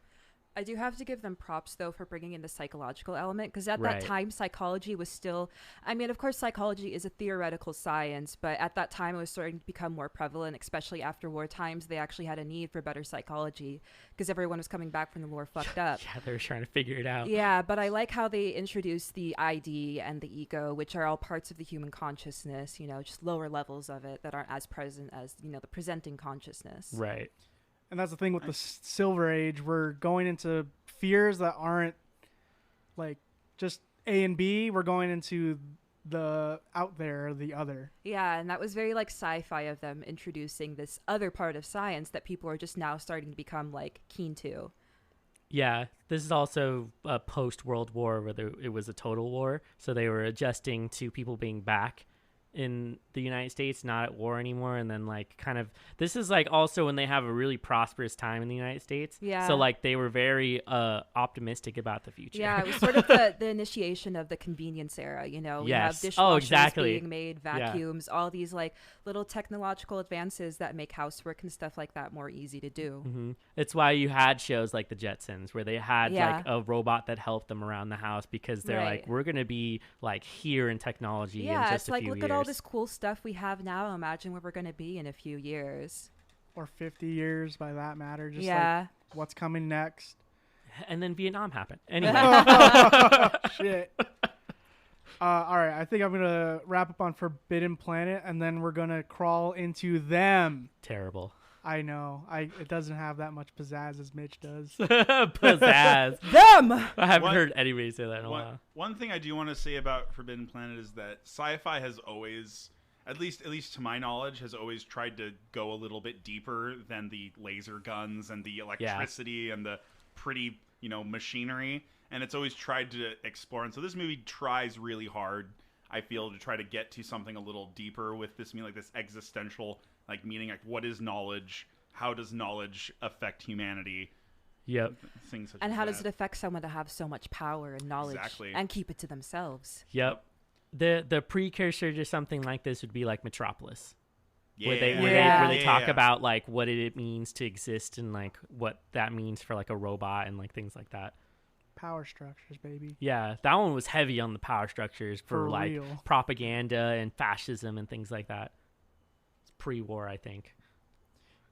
I do have to give them props, though, for bringing in the psychological element, because at Right. that time, psychology was still, I mean, of course, psychology is a theoretical science, but at that time, it was starting to become more prevalent, especially after war times. They actually had a need for better psychology, because everyone was coming back from the war fucked up. Yeah, they were trying to figure it out. Yeah, but I like how they introduced the ID and the ego, which are all parts of the human consciousness, you know, just lower levels of it that aren't as present as, you know, the presenting consciousness. Right. And that's the thing with the Silver Age. We're going into fears that aren't like just A and B. We're going into the out there, the other. Yeah, and that was very like sci-fi of them introducing this other part of science that people are just now starting to become like keen to. Yeah, this is also a post-World War where it was a total war. So they were adjusting to people being back in the United States, not at war anymore. And then like kind of, this is like also when they have a really prosperous time in the United States. Yeah. So like they were very optimistic about the future. Yeah, it was sort of the initiation of the convenience era, you know. We Yes. have Oh, dishwashers exactly. being made, vacuums, all these like little technological advances that make housework and stuff like that more easy to do. Mm-hmm. It's why you had shows like the Jetsons where they had Yeah. like a robot that helped them around the house, because they're Right. like, we're going to be like here in technology in Yeah, just it's a like, few look years. at all this cool stuff we have now. Imagine where we're going to be in a few years. Or 50 years by that matter. Just Yeah. like what's coming next. And then Vietnam happened. Anyway. Shit. All right, I think I'm going to wrap up on Forbidden Planet, and then we're going to crawl into them. Terrible. I know. It doesn't have that much pizzazz as Mitch does. Pizzazz. Them! I haven't What- heard anybody say that in a while. One thing I do want to say about Forbidden Planet is that sci-fi has always, at least to my knowledge, has always tried to go a little bit deeper than the laser guns and the electricity and the pretty, you know, machinery. And it's always tried to explore. And so this movie tries really hard, I feel, to try to get to something a little deeper with this, like this existential like meaning, like what is knowledge? How does knowledge affect humanity? Yep. Things such And as how that. does it affect someone to have so much power and knowledge Exactly. and keep it to themselves? Yep. The precursor to something like this would be like Metropolis. Where they Yeah. talk about like what it means to exist and like what that means for like a robot and like things like that. Power structures, baby. Yeah, that one was heavy on the power structures for like real. propaganda and fascism and things like that. It's pre-war, I think.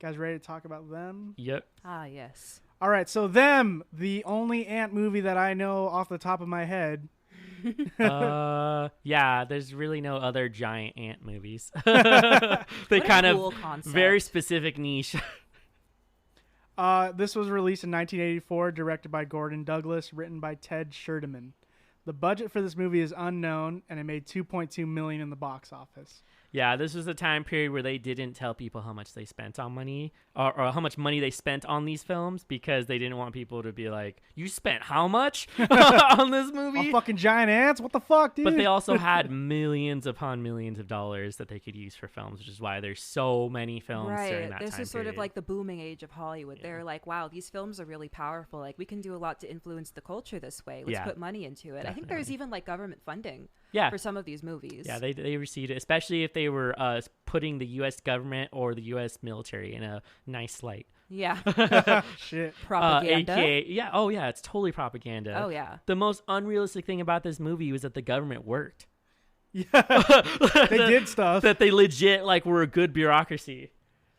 Guys ready to talk about them? Yep. Ah, yes. All right, so them, the only ant movie that I know off the top of my head. Yeah, there's really no other giant ant movies. They What a kind cool of concept. very specific niche. This was released in 1984, directed by Gordon Douglas, written by Ted Scherdeman. The budget for this movie is unknown, and it made $2.2 million in the box office. Yeah, this was a time period where they didn't tell people how much they spent on money or how much money they spent on these films, because they didn't want people to be like, you spent how much on this movie? Oh, fucking giant ants? What the fuck, dude? But they also had millions upon millions of dollars that they could use for films, which is why there's so many films during Right. that This time is sort period. of like the booming age of Hollywood. Yeah. They're like, wow, these films are really powerful. Like, we can do a lot to influence the culture this way. Let's Yeah. put money into it. I think there's Definitely. even like government funding yeah. for some of these movies. Yeah, they received it, especially if they were putting the U.S. government or the U.S. military in a nice light. Yeah. Shit. Propaganda. AKA, yeah, oh yeah, it's totally propaganda. Oh, yeah. The most unrealistic thing about this movie was that the government worked. Yeah, they did stuff. That they legit like were a good bureaucracy.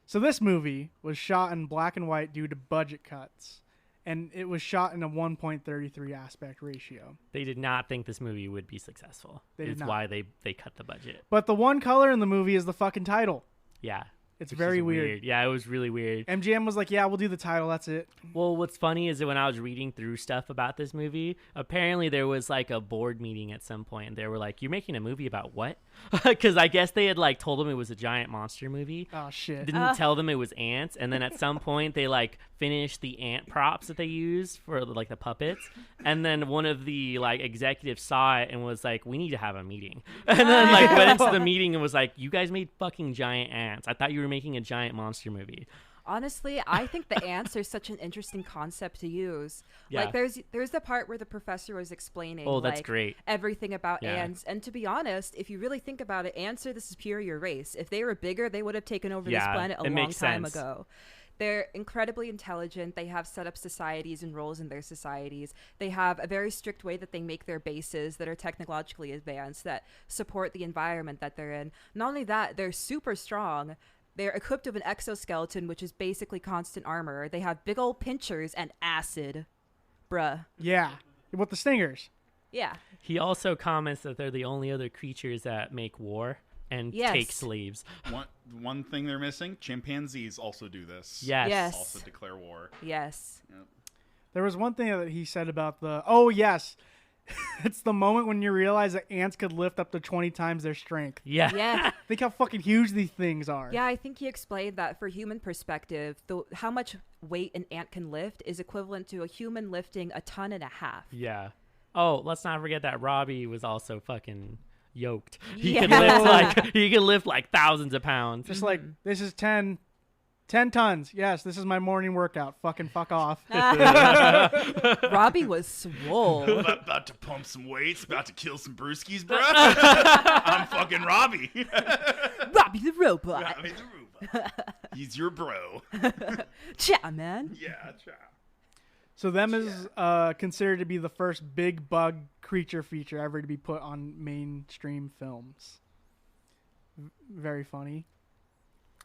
So this movie was shot in black and white due to budget cuts, and it was shot in a 1.33 aspect ratio. They did not think this movie would be successful. They did It's not. why they cut the budget. But the one color in the movie is the fucking title. Yeah. It's which very is weird. Yeah, it was really weird. MGM was like, yeah, we'll do the title. That's it. Well, what's funny is that when I was reading through stuff about this movie, apparently there was like a board meeting at some point, and they were like, "You're making a movie about what?" Because I guess they had like told them it was a giant monster movie. Oh, shit. Didn't tell them it was ants, and then at some point they like finished the ant props that they used for like the puppets, and then one of the like executives saw it and was like, "We need to have a meeting," and then like went into the meeting and was like, "You guys made fucking giant ants. I thought you were making a giant monster movie." Honestly, I think the ants are such an interesting concept to use. Yeah. Like there's the part where the professor was explaining That's like, great. everything about Yeah. ants. And to be honest, if you really think about it, ants are the superior race. If they were bigger, they would have taken over this Yeah, planet a it long makes time sense. ago. They're incredibly intelligent. They have set up societies and roles in their societies. They have a very strict way that they make their bases that are technologically advanced that support the environment that they're in. Not only that, they're super strong. They're equipped with an exoskeleton, which is basically constant armor. They have big old pinchers and acid. Bruh. Yeah. With the stingers. Yeah. He also comments that they're the only other creatures that make war and Yes. take slaves. One thing they're missing: chimpanzees also do this. Yes. Yes. Also declare war. Yes. Yep. There was one thing that he said about the... Oh, yes. It's the moment when you realize that ants could lift up to 20 times their strength. Yeah. Yeah. Think how fucking huge these things are. Yeah, I think he explained that for human perspective, how much weight an ant can lift is equivalent to a human lifting 1.5 tons. Yeah. Oh, let's not forget that Robbie was also fucking yoked. He Yeah. could lift like thousands of pounds. Just like, this is 10 tons. Yes, this is my morning workout. Fucking fuck off. Robbie was swole. About to pump some weights, about to kill some brewskis, bro. I'm fucking Robbie. Robbie the robot. Robbie the robot. He's your bro. Ciao, man. Yeah, ciao. So them is considered to be the first big bug creature feature ever to be put on mainstream films. Very funny.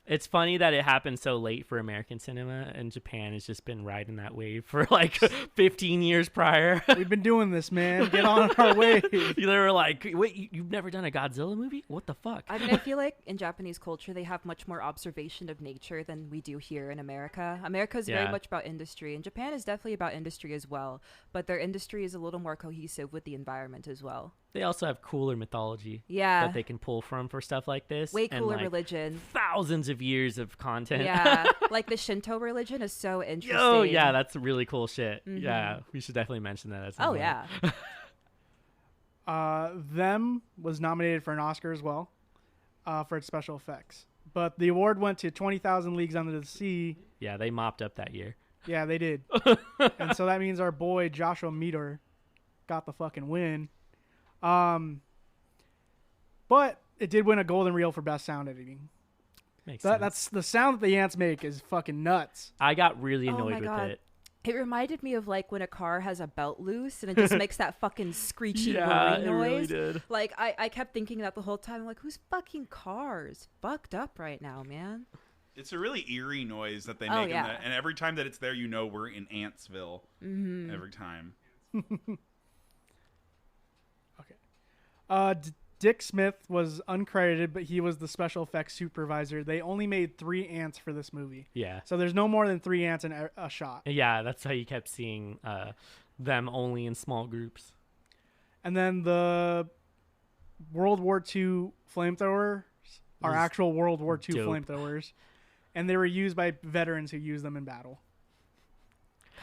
It's funny that it happened so late for American cinema, and Japan has just been riding that wave for like 15 years prior. We've been doing this, man. Get on our way. They were like, "Wait, you've never done a Godzilla movie? What the fuck?" I mean, I feel like in Japanese culture, they have much more observation of nature than we do here in America. America is Yeah. very much about industry, and Japan is definitely about industry as well. But their industry is a little more cohesive with the environment as well. They also have cooler mythology Yeah. that they can pull from for stuff like this. Way and, cooler like, religion. Thousands of years of content. Yeah. Like the Shinto religion is so interesting. Oh yeah, that's really cool shit. Mhm. Yeah, we should definitely mention that. At some Oh, point. yeah. Them was nominated for an Oscar as well for its special effects. But the award went to 20,000 Leagues Under the Sea. Yeah, they mopped up that year. Yeah, they did. And so that means our boy Joshua Meador got the fucking win. But it did win a Golden Reel for Best Sound Editing. Makes sense. That's the sound that the ants make is fucking nuts. I got really Oh annoyed my with God. it. It reminded me of like when a car has a belt loose and it just makes that fucking screechy Yeah, whirring it really noise. did. Like I kept thinking that the whole time. I'm like, whose fucking car is fucked up right now, man? It's a really eerie noise that they Oh, make, yeah. and every time that it's there, you know we're in Antsville. Mm-hmm. Every time. Okay. Dick Smith was uncredited, but he was the special effects supervisor. They only made 3 ants for this movie. Yeah. So there's no more than 3 ants in a shot. Yeah, that's how you kept seeing them only in small groups. And then the World War II flamethrowers are Was actual World War II dope. flamethrowers. And they were used by veterans who used them in battle.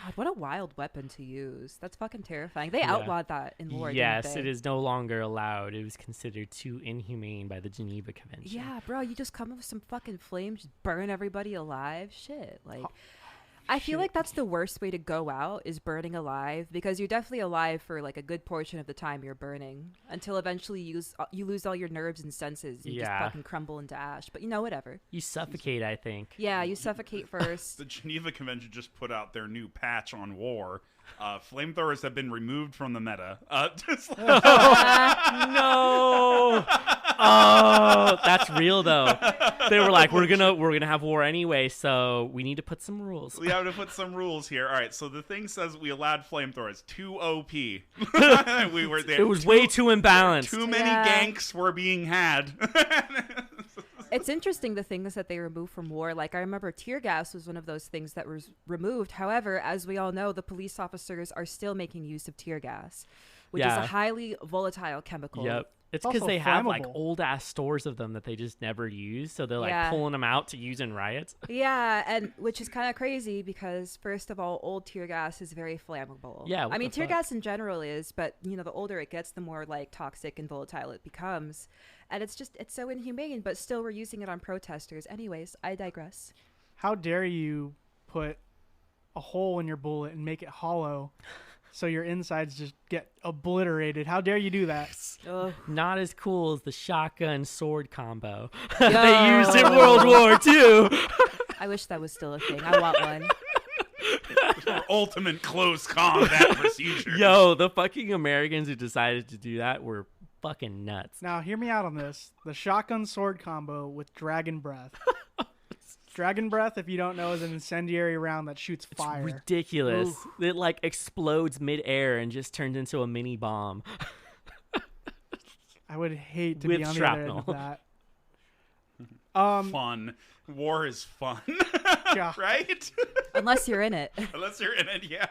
God, what a wild weapon to use. That's fucking terrifying. They Yeah. outlawed that in war. Yes, didn't they? it is no longer allowed. It was considered too inhumane by the Geneva Convention. Yeah, bro, you just come up with some fucking flames, just burn everybody alive. Shit, like. I feel like that's the worst way to go out is burning alive because you're definitely alive for like a good portion of the time you're burning until eventually you lose all your nerves and senses and you just Yeah. fucking crumble into ash. But you know, whatever. You suffocate, I think. Yeah, you suffocate first. The Geneva Convention just put out their new patch on war. Flamethrowers have been removed from the meta. Just No. Oh, that's real though. They were like, we're gonna have war anyway, so we need to put some rules. we have to put some rules here. All right, so the thing says we allowed flamethrowers. Too OP. we were there. It was way too imbalanced. Too many Yeah. ganks were being had. It's interesting the things that they remove from war. Like I remember tear gas was one of those things that was removed. However, as we all know, the police officers are still making use of tear gas, which is a highly volatile chemical. Yep. It's also because they have like flammable. old ass stores of them that they just never use, so they're like pulling them out to use in riots. Yeah, and which is kind of crazy because first of all, old tear gas is very flammable. Yeah, I what mean the tear fuck? gas in general is, but you know the older it gets, the more like toxic and volatile it becomes, and it's so inhumane. But still, we're using it on protesters. Anyways, I digress. How dare you put a hole in your bullet and make it hollow so your insides just get obliterated? How dare you do that? Ugh. Not as cool as the shotgun sword combo they used in World War II. I wish that was still a thing. I want one. For ultimate close combat procedure. Yo, the fucking Americans who decided to do that were fucking nuts. Now, hear me out on this. The shotgun sword combo with dragon breath. Dragon breath, if you don't know, is an incendiary round that shoots It's fire. ridiculous. Oof. It like explodes midair and just turns into a mini bomb. I would hate to With be on the shrapnel. other end of that. Fun. War is fun. Yeah. Right? Unless you're in it. Unless you're in it, yeah.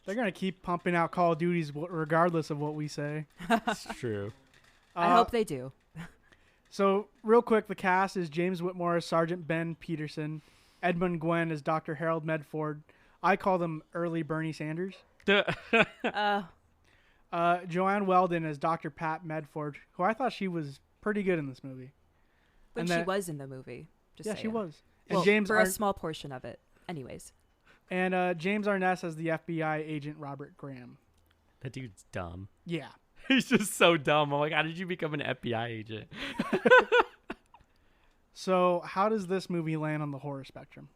They're going to keep pumping out Call of Duties regardless of what we say. It's true. I hope they do. So, real quick, the cast is James Whitmore as Sergeant Ben Peterson, Edmund Gwenn as Dr. Harold Medford. I call them early Bernie Sanders. Joanne Weldon as Dr. Pat Medford, who I thought she was pretty good in this movie. But And she that- was in the movie. Just Yeah, she saying. was. And Well, James for a Ar- small portion of it. Anyways. and James Arness as the FBI agent Robert Graham. That dude's dumb. Yeah. He's just so dumb. I'm like, how did you become an FBI agent? So, how does this movie land on the horror spectrum?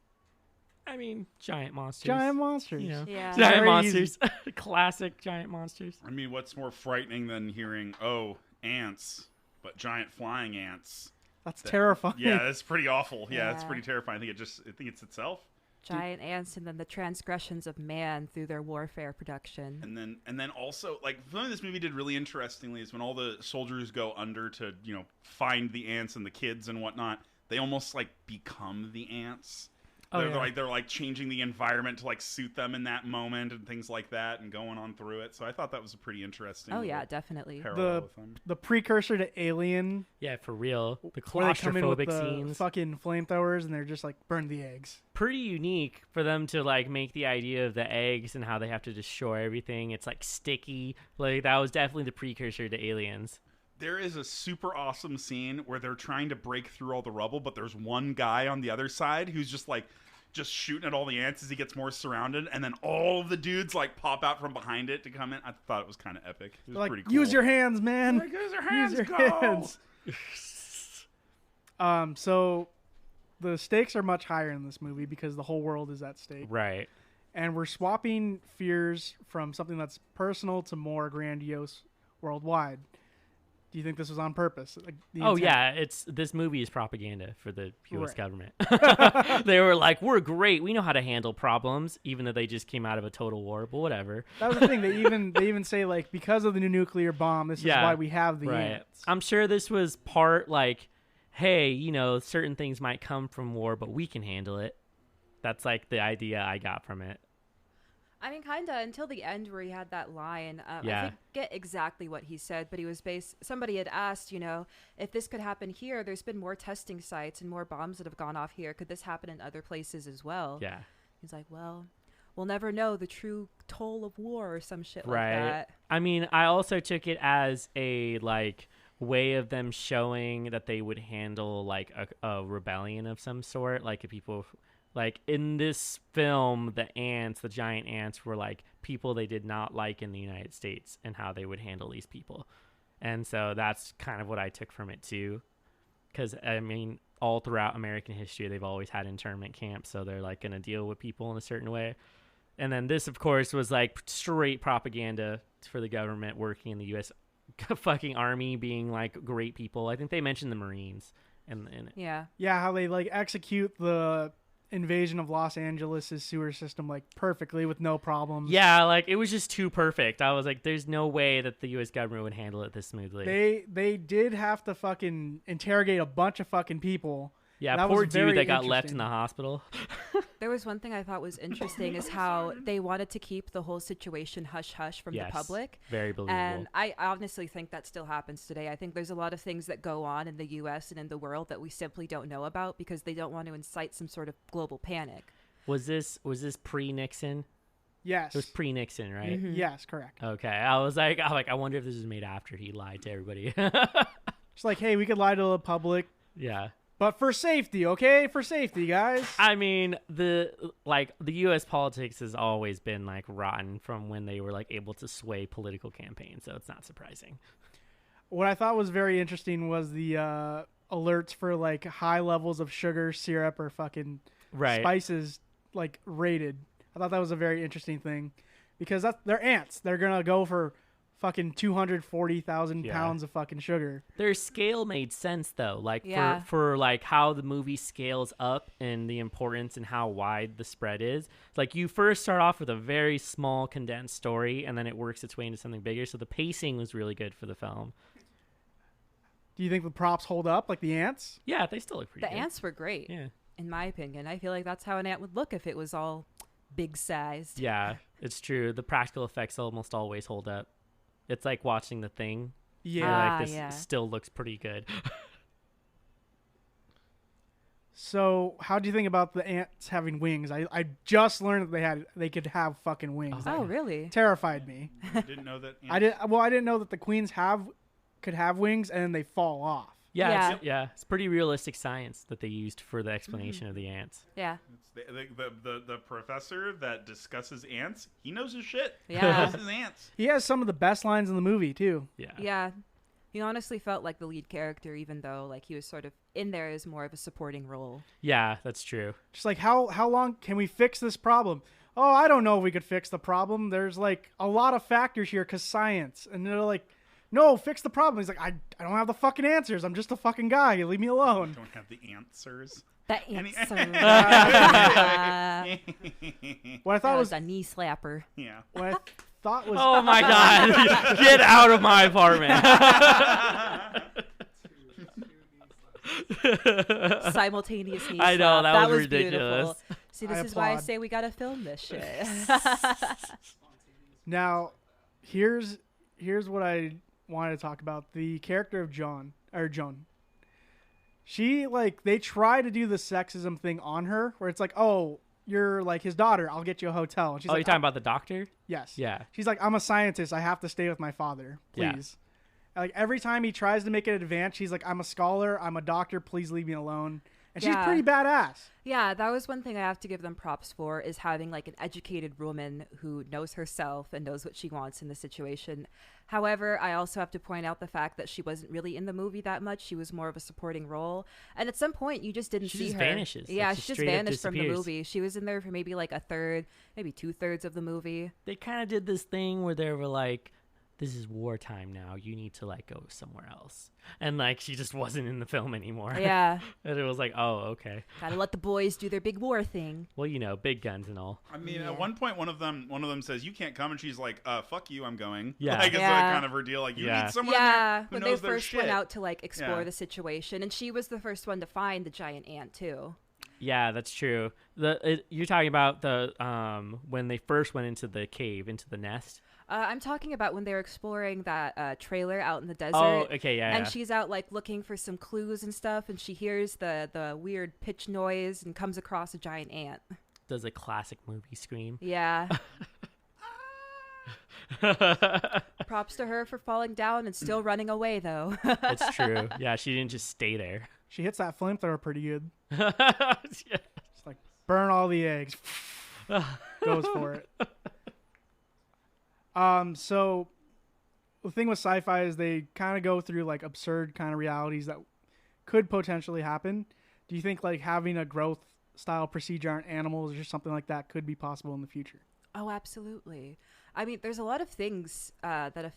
I mean, giant monsters. Giant monsters. You know, Yeah. giant Very monsters. Classic giant monsters. I mean, what's more frightening than hearing, oh, ants, but giant flying ants? That's terrifying. Yeah, that's pretty awful. Yeah, it's Yeah. pretty terrifying. I think it's itself. Giant ants and then the transgressions of man through their warfare production. And then also, like, something this movie did really interestingly is when all the soldiers go under to, find the ants and the kids and whatnot, they almost like become the ants. Oh, they're yeah. they're like changing the environment to like suit them in that moment and things like that and going on through it. So I thought that was a pretty interesting. Oh yeah, little definitely. parallel with them. The precursor to Alien, Yeah, for real. The where they come in with claustrophobic the scenes. fucking flamethrowers and they're just like, burn the eggs. Pretty unique for them to like make the idea of the eggs and how they have to destroy everything. It's like sticky. Like that was definitely the precursor to Aliens. There is a super awesome scene where they're trying to break through all the rubble, but there's one guy on the other side who's just shooting at all the ants as he gets more surrounded, and then all of the dudes like pop out from behind it to come in. I thought it was kind of epic. It was They're like, pretty cool. use your hands, man. Like, use your hands, Use your go! hands. So the stakes are much higher in this movie because the whole world is at stake. Right. And we're swapping fears from something that's personal to more grandiose worldwide. Do you think this was on purpose? Like, the Oh intent? yeah, this movie is propaganda for the U.S. Right. government. They were like, we're great. We know how to handle problems, even though they just came out of a total war. But whatever. That was the thing. They even say like, because of the new nuclear bomb, this Yeah. is why we have the Right. ants. I'm sure this was part like, hey, certain things might come from war, but we can handle it. That's like the idea I got from it. I mean, kind of until the end where he had that line. Yeah. I forget exactly what he said, but he was somebody had asked, if this could happen here, there's been more testing sites and more bombs that have gone off here. Could this happen in other places as well? Yeah. He's like, well, we'll never know the true toll of war or some shit Right. like that. I mean, I also took it as a like way of them showing that they would handle like a rebellion of some sort. Like if people like in this film, the giant ants were like people they did not like in the United States and how they would handle these people. And so that's kind of what I took from it too. Because I mean, all throughout American history, they've always had internment camps. So they're like going to deal with people in a certain way. And then this, of course, was like straight propaganda for the government working in the U.S. fucking army being like great people. I think they mentioned the Marines in it. Yeah. Yeah, how they like execute the invasion of Los Angeles' sewer system like perfectly with no problems. Yeah, like it was just too perfect. I was like, there's no way that the U.S. government would handle it this smoothly. They did have to fucking interrogate a bunch of fucking people. Yeah, That poor was very dude that got left in interesting. the hospital. There was one thing I thought was interesting is how they wanted to keep the whole situation hush-hush from Yes, the public. very believable. And I honestly think that still happens today. I think there's a lot of things that go on in the U.S. and in the world that we simply don't know about because they don't want to incite some sort of global panic. Was this pre-Nixon? Yes. It was pre-Nixon, right? Mhm. Yes, correct. Okay, I was like, I wonder if this was made after he lied to everybody. It's like, hey, we could lie to the public, Yeah. but for safety, okay? For safety, guys. I mean, the U.S. politics has always been like rotten from when they were like able to sway political campaigns, so it's not surprising. What I thought was very interesting was the alerts for like high levels of sugar, syrup, or fucking Right. spices like rated. I thought that was a very interesting thing because they're ants. They're gonna go for fucking 240,000 Yeah. pounds of fucking sugar. Their scale made sense though, like Yeah. for like how the movie scales up and the importance and how wide the spread is. It's like you first start off with a very small condensed story and then it works its way into something bigger. So the pacing was really good for the film. Do you think the props hold up like the ants? Yeah, they still look pretty The good. ants were great, Yeah. in my opinion. I feel like that's how an ant would look if it was all big-sized. Yeah, it's true. The practical effects almost always hold up. It's like watching The Thing. Yeah. You're Ah, like this yeah. still looks pretty good. So, how do you think about the ants having wings? I just learned that they could have fucking wings. Oh, That really? terrified me. You didn't know that. I didn't know that the queens could have wings and then they fall off. Yeah, Yeah. It's pretty realistic science that they used for the explanation of the ants. Yeah. It's the professor that discusses ants. He knows his shit. Yeah. He knows his ants. He has some of the best lines in the movie too. Yeah. Yeah. He honestly felt like the lead character, even though like he was sort of in there as more of a supporting role. Yeah, that's true. Just like how long can we fix this problem? Oh, I don't know if we could fix the problem. There's like a lot of factors here because science. And they're like, no, fix the problem. He's like, I don't have the fucking answers. I'm just a fucking guy. Leave me alone. Don't have the answers. That Any- answer. What I thought That was was a knee slapper. Yeah. what I thought was Oh my god. Get out of my apartment. Simultaneous knee I know, slap. that was beautiful. ridiculous. See, I this is why I applaud. say we gotta film this shit. now here's what I wanted to talk about. The character of Joan. She like they try to do the sexism thing on her where it's like, oh, you're like his daughter, I'll get you a hotel. And she's Oh, like, you're talking about the doctor? yes. Yeah. She's like, I'm a scientist. I have to stay with my father. Yeah. Please. Like every time he tries to make it advance, she's like, I'm a scholar. I'm a doctor. Please leave me alone. And she's Yeah. pretty badass. Yeah, that was one thing I have to give them props for is having like an educated woman who knows herself and knows what she wants in the situation. However, I also have to point out the fact that she wasn't really in the movie that much. She was more of a supporting role. And at some point you just didn't She see just her. vanishes. Yeah, Like, she she just straight up vanished from the disappears. movie. She was in there for maybe like a third, maybe 2/3 of the movie. They kind of did this thing where they were like, this is wartime now. You need to like go somewhere else. And like she just wasn't in the film anymore. Yeah. And it was like, oh, okay. Gotta let the boys do their big war thing. Well, you know, big guns and all. I mean, Yeah. at one point, one of them says, "You can't come," and she's like, "Fuck you, I'm going." Yeah. Like, it's Yeah. like kind of her deal. Like, you Yeah. need someone Yeah, there who when they knows their first went shit. out to like explore Yeah. the situation, and she was the first one to find the giant ant too. Yeah, that's true. You're talking about the when they first went into the cave, into the nest. I'm talking about when they were exploring that trailer out in the desert. Oh, okay, yeah. And yeah. she's out like looking for some clues and stuff, and she hears the weird pitch noise and comes across a giant ant. Does a classic movie scream. Yeah. Props to her for falling down and still running away though. It's true. Yeah, she didn't just stay there. She hits that flamethrower pretty good. Yeah. It's like, burn all the eggs. Goes for it. So the thing with sci-fi is they kind of go through like absurd kind of realities that could potentially happen. Do you think like having a growth style procedure on animals or something like that could be possible in the future? Oh, absolutely. I mean, there's a lot of things that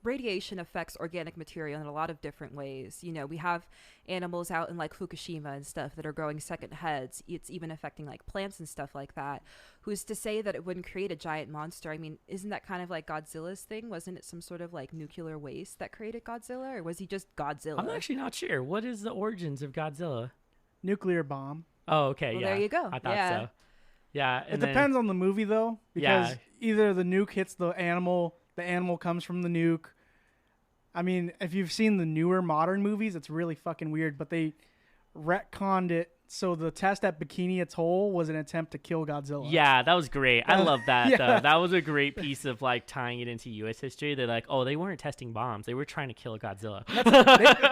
radiation affects organic material in a lot of different ways. You know, we have animals out in like Fukushima and stuff that are growing second heads. It's even affecting like plants and stuff like that. Who's to say that it wouldn't create a giant monster? I mean, isn't that kind of like Godzilla's thing? Wasn't it some sort of like nuclear waste that created Godzilla, or was he just Godzilla? I'm actually not sure. What is the origins of Godzilla? Nuclear bomb. Oh, okay, Well, yeah. there you go. I thought Yeah. so. Yeah, and It then, depends on the movie though, because Yeah. either the nuke hits the animal comes from the nuke. I mean, if you've seen the newer modern movies, it's really fucking weird, but they retconned it so the test at Bikini Atoll was an attempt to kill Godzilla. Yeah, that was great. I love that. Yeah. Though. That was a great piece of like tying it into U.S. history. They're like, oh, they weren't testing bombs; they were trying to kill Godzilla.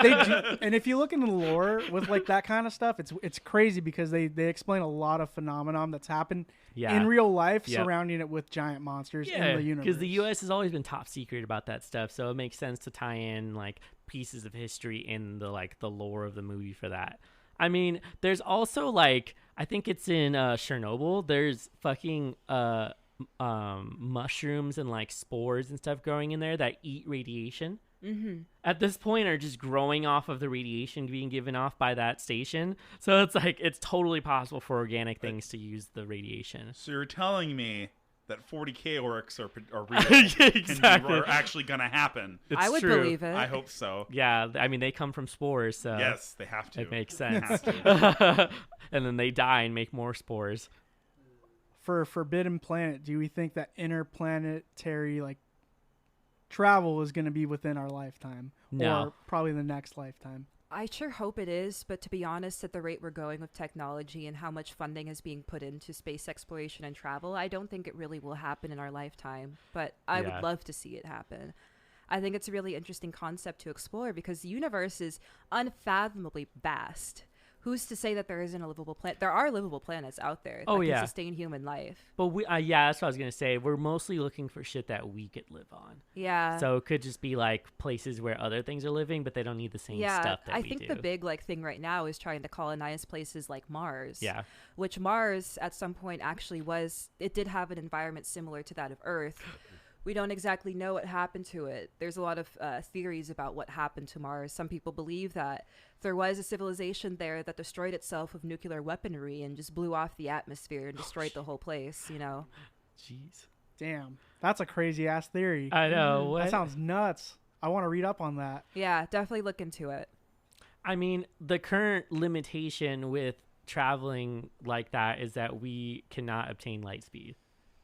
they do, and if you look into the lore with like that kind of stuff, it's crazy because they explain a lot of phenomenon that's happened in real life surrounding it with giant monsters in the universe. Because the U.S. has always been top secret about that stuff, so it makes sense to tie in like pieces of history in the lore of the movie for that. I mean, there's also like I think it's in Chernobyl. There's fucking mushrooms and like spores and stuff growing in there that eat radiation. Mm-hmm. At this point, are just growing off of the radiation being given off by that station. So it's like it's totally possible for organic things to use the radiation. So you're telling me that 40K orcs are real Exactly. and are actually going to happen? I would believe it. I hope so. Yeah, I mean, they come from spores, so Yes, they have to. it makes They sense. have to. And then they die and make more spores. For Forbidden Planet, do we think that interplanetary like travel is going to be within our lifetime, No. or probably the next lifetime? I sure hope it is, but to be honest, at the rate we're going with technology and how much funding is being put into space exploration and travel, I don't think it really will happen in our lifetime. But I would love to see it happen. I think it's a really interesting concept to explore because the universe is unfathomably vast. Who's to say that there isn't a livable planet? There are livable planets out there that can sustain human life. But we, that's what I was gonna say. We're mostly looking for shit that we could live on. Yeah. So it could just be like places where other things are living, but they don't need the same stuff that I we think do. the big like thing right now is trying to colonize places like Mars. Yeah. Which Mars at some point actually was. It did have an environment similar to that of Earth. We don't exactly know what happened to it. There's a lot of theories about what happened to Mars. Some people believe that there was a civilization there that destroyed itself with nuclear weaponry and just blew off the atmosphere and destroyed the whole place, you know? Jeez. Damn, that's a crazy ass theory. I know. That sounds nuts. I want to read up on that. Yeah, definitely look into it. I mean, the current limitation with traveling like that is that we cannot obtain light speed.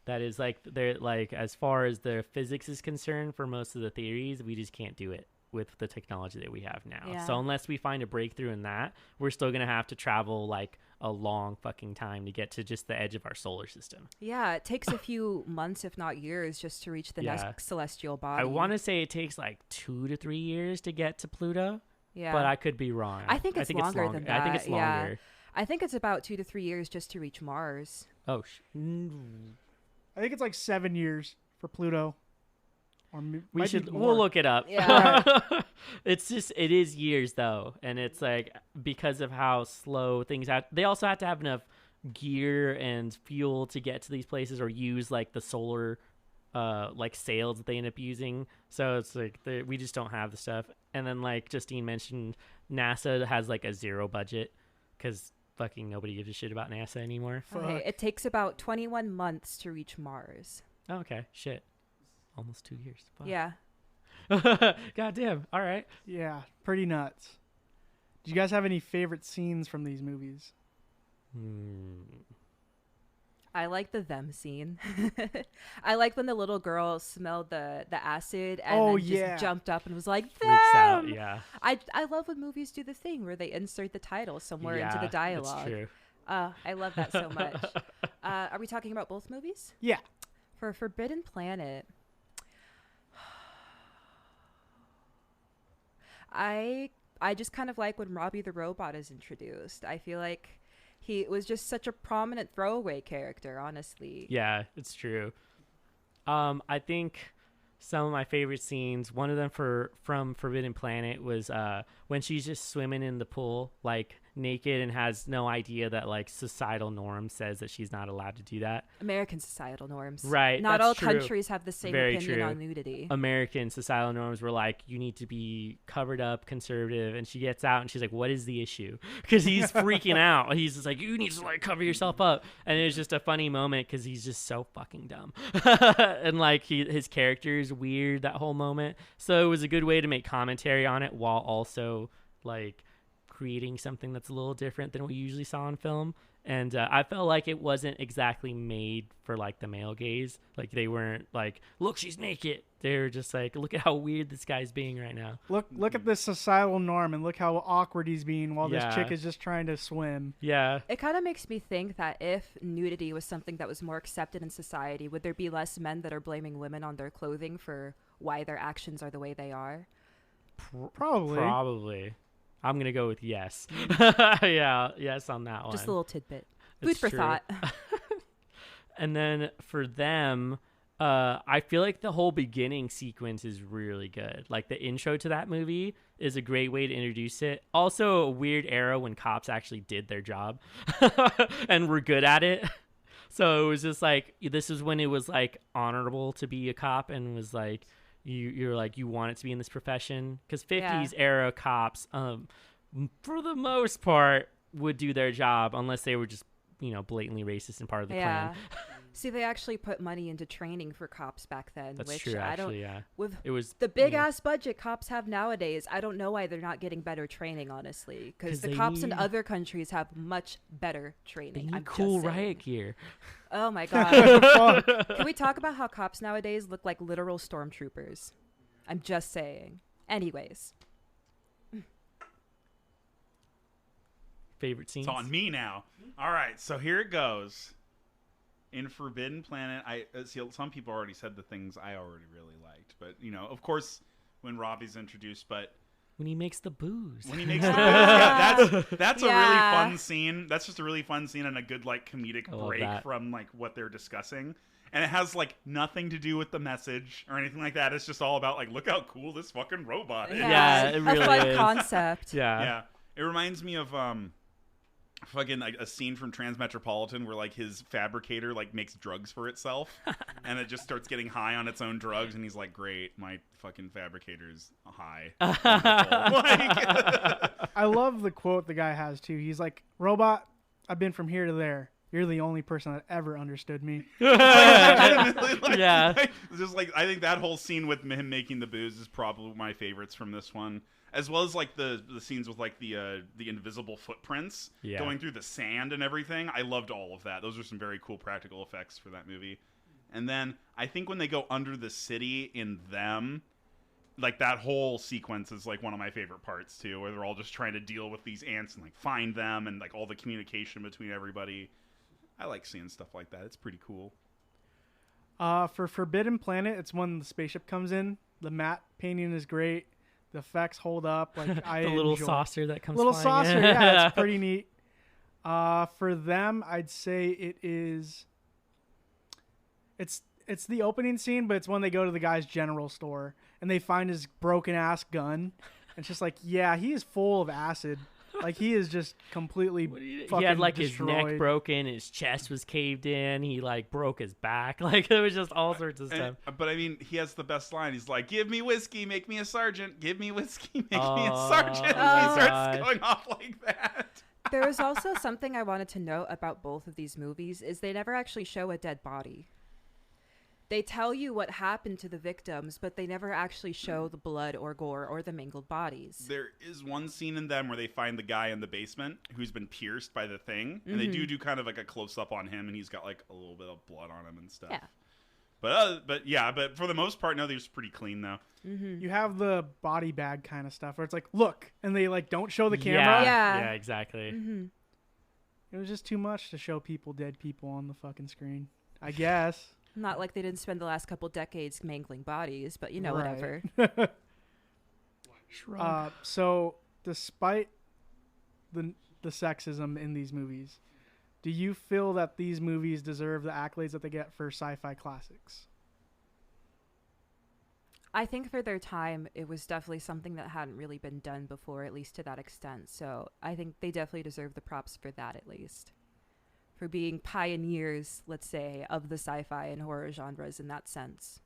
That is like they're like as far as the physics is concerned for most of the theories, we just can't do it with the technology that we have now. Yeah. So unless we find a breakthrough in that, we're still gonna have to travel like a long fucking time to get to just the edge of our solar system. Yeah, it takes a few months, if not years, just to reach the next celestial body. I want to say it takes like 2 to 3 years to get to Pluto. Yeah. But I could be wrong. I think it's longer than that. I think it's longer. Yeah. I think it's about 2 to 3 years just to reach Mars. Oh, I think it's like 7 years for Pluto. Or we'll look it up. Yeah. It's just it is years though, and it's like because of how slow things have. They also have to have enough gear and fuel to get to these places, or use like the solar like sails that they end up using. So it's like we just don't have the stuff. And then like Justine mentioned, NASA has like a zero budget because fucking nobody gives a shit about NASA anymore. Okay, it takes about 21 months to reach Mars. Oh, okay, shit, almost 2 years. Fuck. Yeah. God damn. All right. Yeah, pretty nuts. Do you guys have any favorite scenes from these movies? I like the them scene. I like when the little girl smelled the acid and then just jumped up and was like, them! Freaks out, yeah. I love when movies do the thing where they insert the title somewhere into the dialogue. That's true. I love that so much. Are we talking about both movies? Yeah. For Forbidden Planet, I just kind of like when Robbie the Robot is introduced. I feel like he was just such a prominent throwaway character, honestly. Yeah, it's true. I think some of my favorite scenes, one of them from Forbidden Planet was when she's just swimming in the pool, like naked and has no idea that like societal norm says that she's not allowed to do that. American societal norms. Right. Not that's all true. countries have the same Very opinion true. on nudity. American societal norms were like, you need to be covered up, conservative, and she gets out and she's like, what is the issue? Because he's freaking out. He's just like, you need to like cover yourself up. And it's just a funny moment because he's just so fucking dumb. And like his character is weird that whole moment. So it was a good way to make commentary on it while also like creating something that's a little different than we usually saw in film. And I felt like it wasn't exactly made for like the male gaze. Like they weren't like, look, she's naked. They were just like, look at how weird this guy's being right now. Look at this societal norm and look how awkward he's being while this chick is just trying to swim. Yeah. It kind of makes me think that if nudity was something that was more accepted in society, would there be less men that are blaming women on their clothing for why their actions are the way they are? Probably. I'm going to go with yes. Yeah, yes on that one. Just a little tidbit. It's Food for true. thought. And then for them, I feel like the whole beginning sequence is really good. Like the intro to that movie is a great way to introduce it. Also a weird era when cops actually did their job and were good at it. So it was just like, this is when it was like honorable to be a cop and was like, you're like, you want it to be in this profession. Because 50s era cops, for the most part, would do their job unless they were just, blatantly racist and part of the Klan. See, they actually put money into training for cops back then. That's which true, I actually, don't, yeah. With it was the big ass budget cops have nowadays, I don't know why they're not getting better training, honestly. Because the cops in other countries have much better training. They need cool riot gear. Oh my god. Can we talk about how cops nowadays look like literal stormtroopers? I'm just saying. Anyways. Favorite scenes? It's on me now. All right, so here it goes. In Forbidden Planet, I see some people already said the things I already really liked, but of course, when Robbie's introduced, but when he makes the booze. When he makes the booze, yeah, that's a really fun scene. That's just a really fun scene and a good like comedic break from like what they're discussing. And it has like nothing to do with the message or anything like that. It's just all about like, look how cool this fucking robot is. Yeah, it really a fun is. concept. Yeah. It reminds me of fucking like a scene from Transmetropolitan where like his fabricator like makes drugs for itself and it just starts getting high on its own drugs and he's like, great, my fucking fabricator's high. I love the quote the guy has too. He's like, robot, I've been from here to there. You're the only person that ever understood me. Yeah. Just like, I think that whole scene with him making the booze is probably my favorites from this one. As well as like the scenes with like the invisible footprints going through the sand and everything. I loved all of that. Those are some very cool practical effects for that movie. And then I think when they go under the city in Them, like that whole sequence is like one of my favorite parts too, where they're all just trying to deal with these ants and like find them and like all the communication between everybody. I like seeing stuff like that. It's pretty cool. For Forbidden Planet, it's when the spaceship comes in. The matte painting is great. The effects hold up. Like the little saucer that comes. Little flying saucer, in. yeah, it's pretty neat. For Them, I'd say it is. It's the opening scene, but it's when they go to the guy's general store and they find his broken ass gun. It's just like, yeah, he is full of acid. Like he is just completely fucking he had like destroyed. his neck broken, his chest was caved in, he like broke his back. Like it was just all sorts of stuff. But I mean, he has the best line. He's like, "Give me whiskey, make me a sergeant. Give me whiskey, make me a sergeant." He starts going off like that. There was also something I wanted to note about both of these movies is they never actually show a dead body. They tell you what happened to the victims, but they never actually show the blood or gore or the mangled bodies. There is one scene in Them where they find the guy in the basement who's been pierced by the thing, and they do kind of like a close-up on him, and he's got like a little bit of blood on him and stuff. Yeah. But for the most part, no, they're just pretty clean though. Mm-hmm. You have the body bag kind of stuff where it's like, look, and they like don't show the camera. Yeah, exactly. Mm-hmm. It was just too much to show dead people on the fucking screen, I guess. Not like they didn't spend the last couple decades mangling bodies, but Right. whatever. So, despite the sexism in these movies, do you feel that these movies deserve the accolades that they get for sci-fi classics? I think for their time, it was definitely something that hadn't really been done before, at least to that extent. So I think they definitely deserve the props for that, at least. For being pioneers, let's say, of the sci-fi and horror genres in that sense.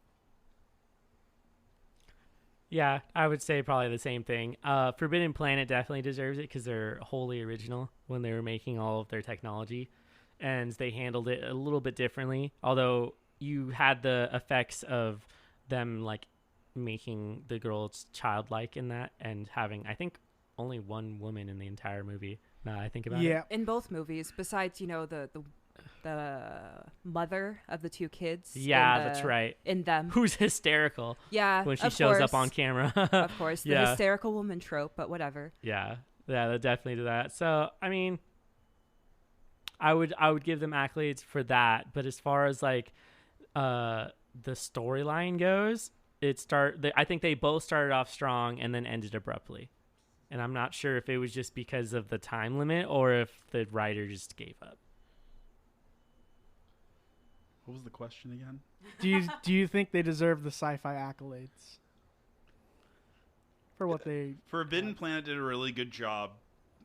Yeah, I would say probably the same thing. Forbidden Planet definitely deserves it because they're wholly original when they were making all of their technology, and they handled it a little bit differently. Although you had the effects of them like making the girls childlike in that, and having, I think, only one woman in the entire movie. Now I think about it. Yeah. In both movies, besides, you know, the mother of the two kids. Yeah, that's right. In them. Who's hysterical. Yeah, when she of shows course. up on camera. Of course, the Yeah. hysterical woman trope, but whatever. Yeah, they definitely do that. So, I mean, I would give them accolades for that. But as far as like the storyline goes, I think they both started off strong and then ended abruptly. And I'm not sure if it was just because of the time limit or if the writer just gave up. What was the question again? Do you think they deserve the sci-fi accolades for what they? Forbidden Planet did a really good job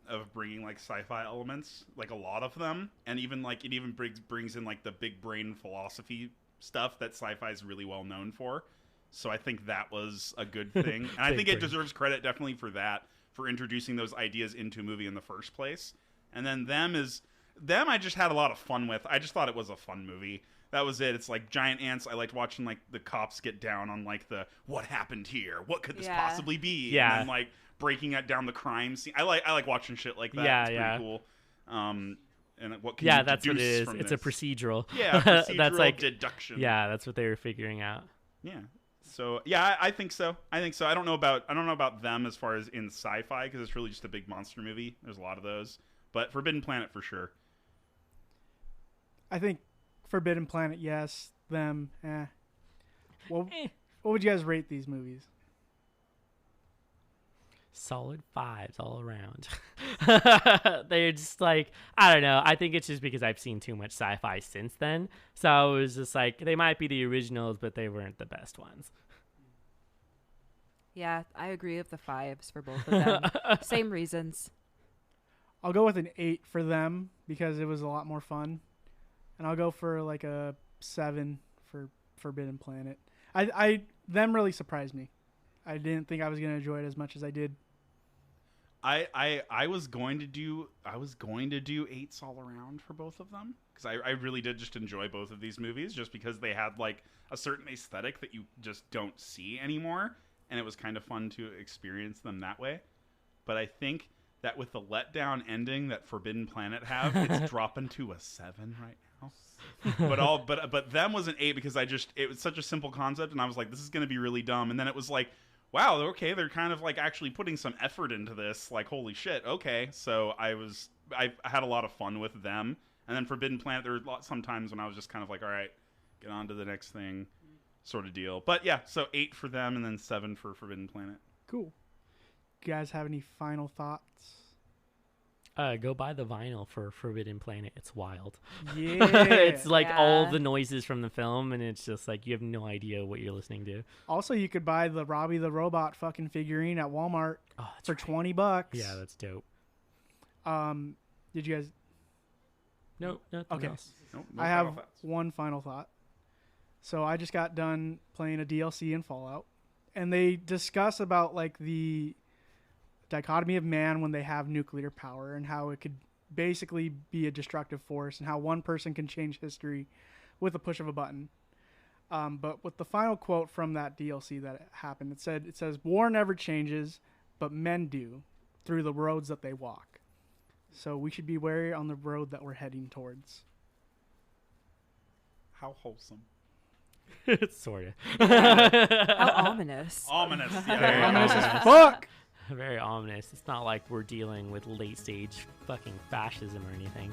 of bringing like sci-fi elements, like a lot of them, and even like it even brings in like the big brain philosophy stuff that sci-fi is really well known for. So I think that was a good thing, and I think it deserves credit definitely for that, for introducing those ideas into a movie in the first place. And then them I just had a lot of fun with. I just thought it was a fun movie. That was it. It's like giant ants. I liked watching like the cops get down on like the what happened here? What could this possibly be? Yeah. And then like breaking it down the crime scene. I like watching shit like that. Yeah, it's yeah. pretty cool. And what can you that's what it deduce is. from It's this? a procedural. Yeah, procedural That's like deduction. Yeah, that's what they were figuring out. Yeah. So yeah, I think so. I don't know about them as far as in sci-fi because it's really just a big monster movie. There's a lot of those, but Forbidden Planet for sure. I think Forbidden Planet, yes. Them, What would you guys rate these movies? Solid 5s all around. They're just like, I don't know. I think it's just because I've seen too much sci-fi since then. So it was just like, they might be the originals, but they weren't the best ones. Yeah, I agree with the 5s for both of them. Same reasons. I'll go with an 8 for them because it was a lot more fun, and I'll go for like a 7 for Forbidden Planet. Them really surprised me. I didn't think I was gonna enjoy it as much as I did. I was going to do 8s all around for both of them because I really did just enjoy both of these movies just because they had like a certain aesthetic that you just don't see anymore, and it was kind of fun to experience them that way. But I think that with the letdown ending that Forbidden Planet have, it's dropping to a 7 right now. but them was an 8 because it was such a simple concept, and I was like, this is going to be really dumb. And then it was like, wow, okay, they're kind of like actually putting some effort into this. Like, holy shit, okay. So I had a lot of fun with them. And then Forbidden Planet, there were some times when I was just kind of like, all right, get on to the next thing, sort of deal. But yeah, so 8 for them and then 7 for Forbidden Planet. Cool. You guys have any final thoughts? Go buy the vinyl for Forbidden Planet. It's wild. Yeah. It's like all Yeah. the noises from the film, and it's just like you have no idea what you're listening to. Also, you could buy the Robbie the Robot fucking figurine at Walmart Oh, that's for right. $20. Yeah, that's dope. Did you guys? Nope. Nothing Okay. else. Nope, I have one final thought. So I just got done playing a DLC in Fallout, and they discuss about like the dichotomy of man when they have nuclear power and how it could basically be a destructive force and how one person can change history with a push of a button. But with the final quote from that DLC that happened, it says, "War never changes, but men do through the roads that they walk." So we should be wary on the road that we're heading towards. How wholesome. Sort of. How ominous. Ominous. Yeah, Very very Ominous ominous. as fuck! Very ominous. It's not like we're dealing with late stage fucking fascism or anything.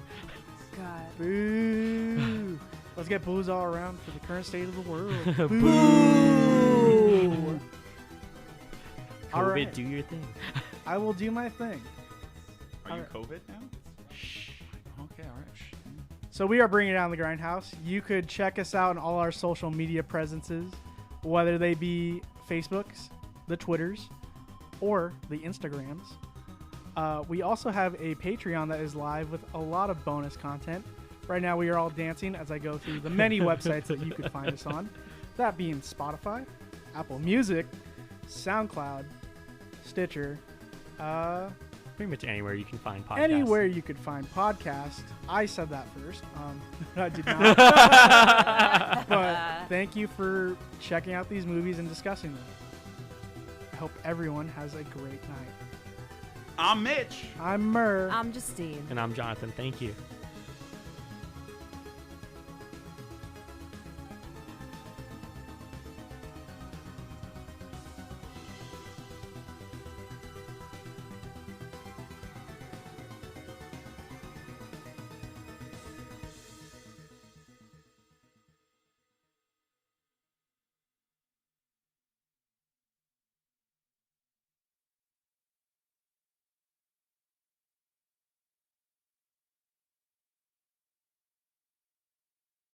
God. Boo! Let's get booze all around for the current state of the world. Boo! All COVID, right. do your thing. I will do my thing. Are you Alright. COVID now? Shh. Okay, all right. Shh. So we are bringing down the Grindhouse. You could check us out on all our social media presences, whether they be Facebooks, the Twitters, or the Instagrams. We also have a Patreon that is live with a lot of bonus content. Right now we are all dancing as I go through the many websites that you could find us on. That being Spotify, Apple Music, SoundCloud, Stitcher, Pretty much anywhere you can find podcasts. anywhere you could find podcasts. I said that first. I did not. But thank you for checking out these movies and discussing them. I hope everyone has a great night. I'm Mitch. I'm Murr. I'm Justine. And I'm Jonathan. Thank you.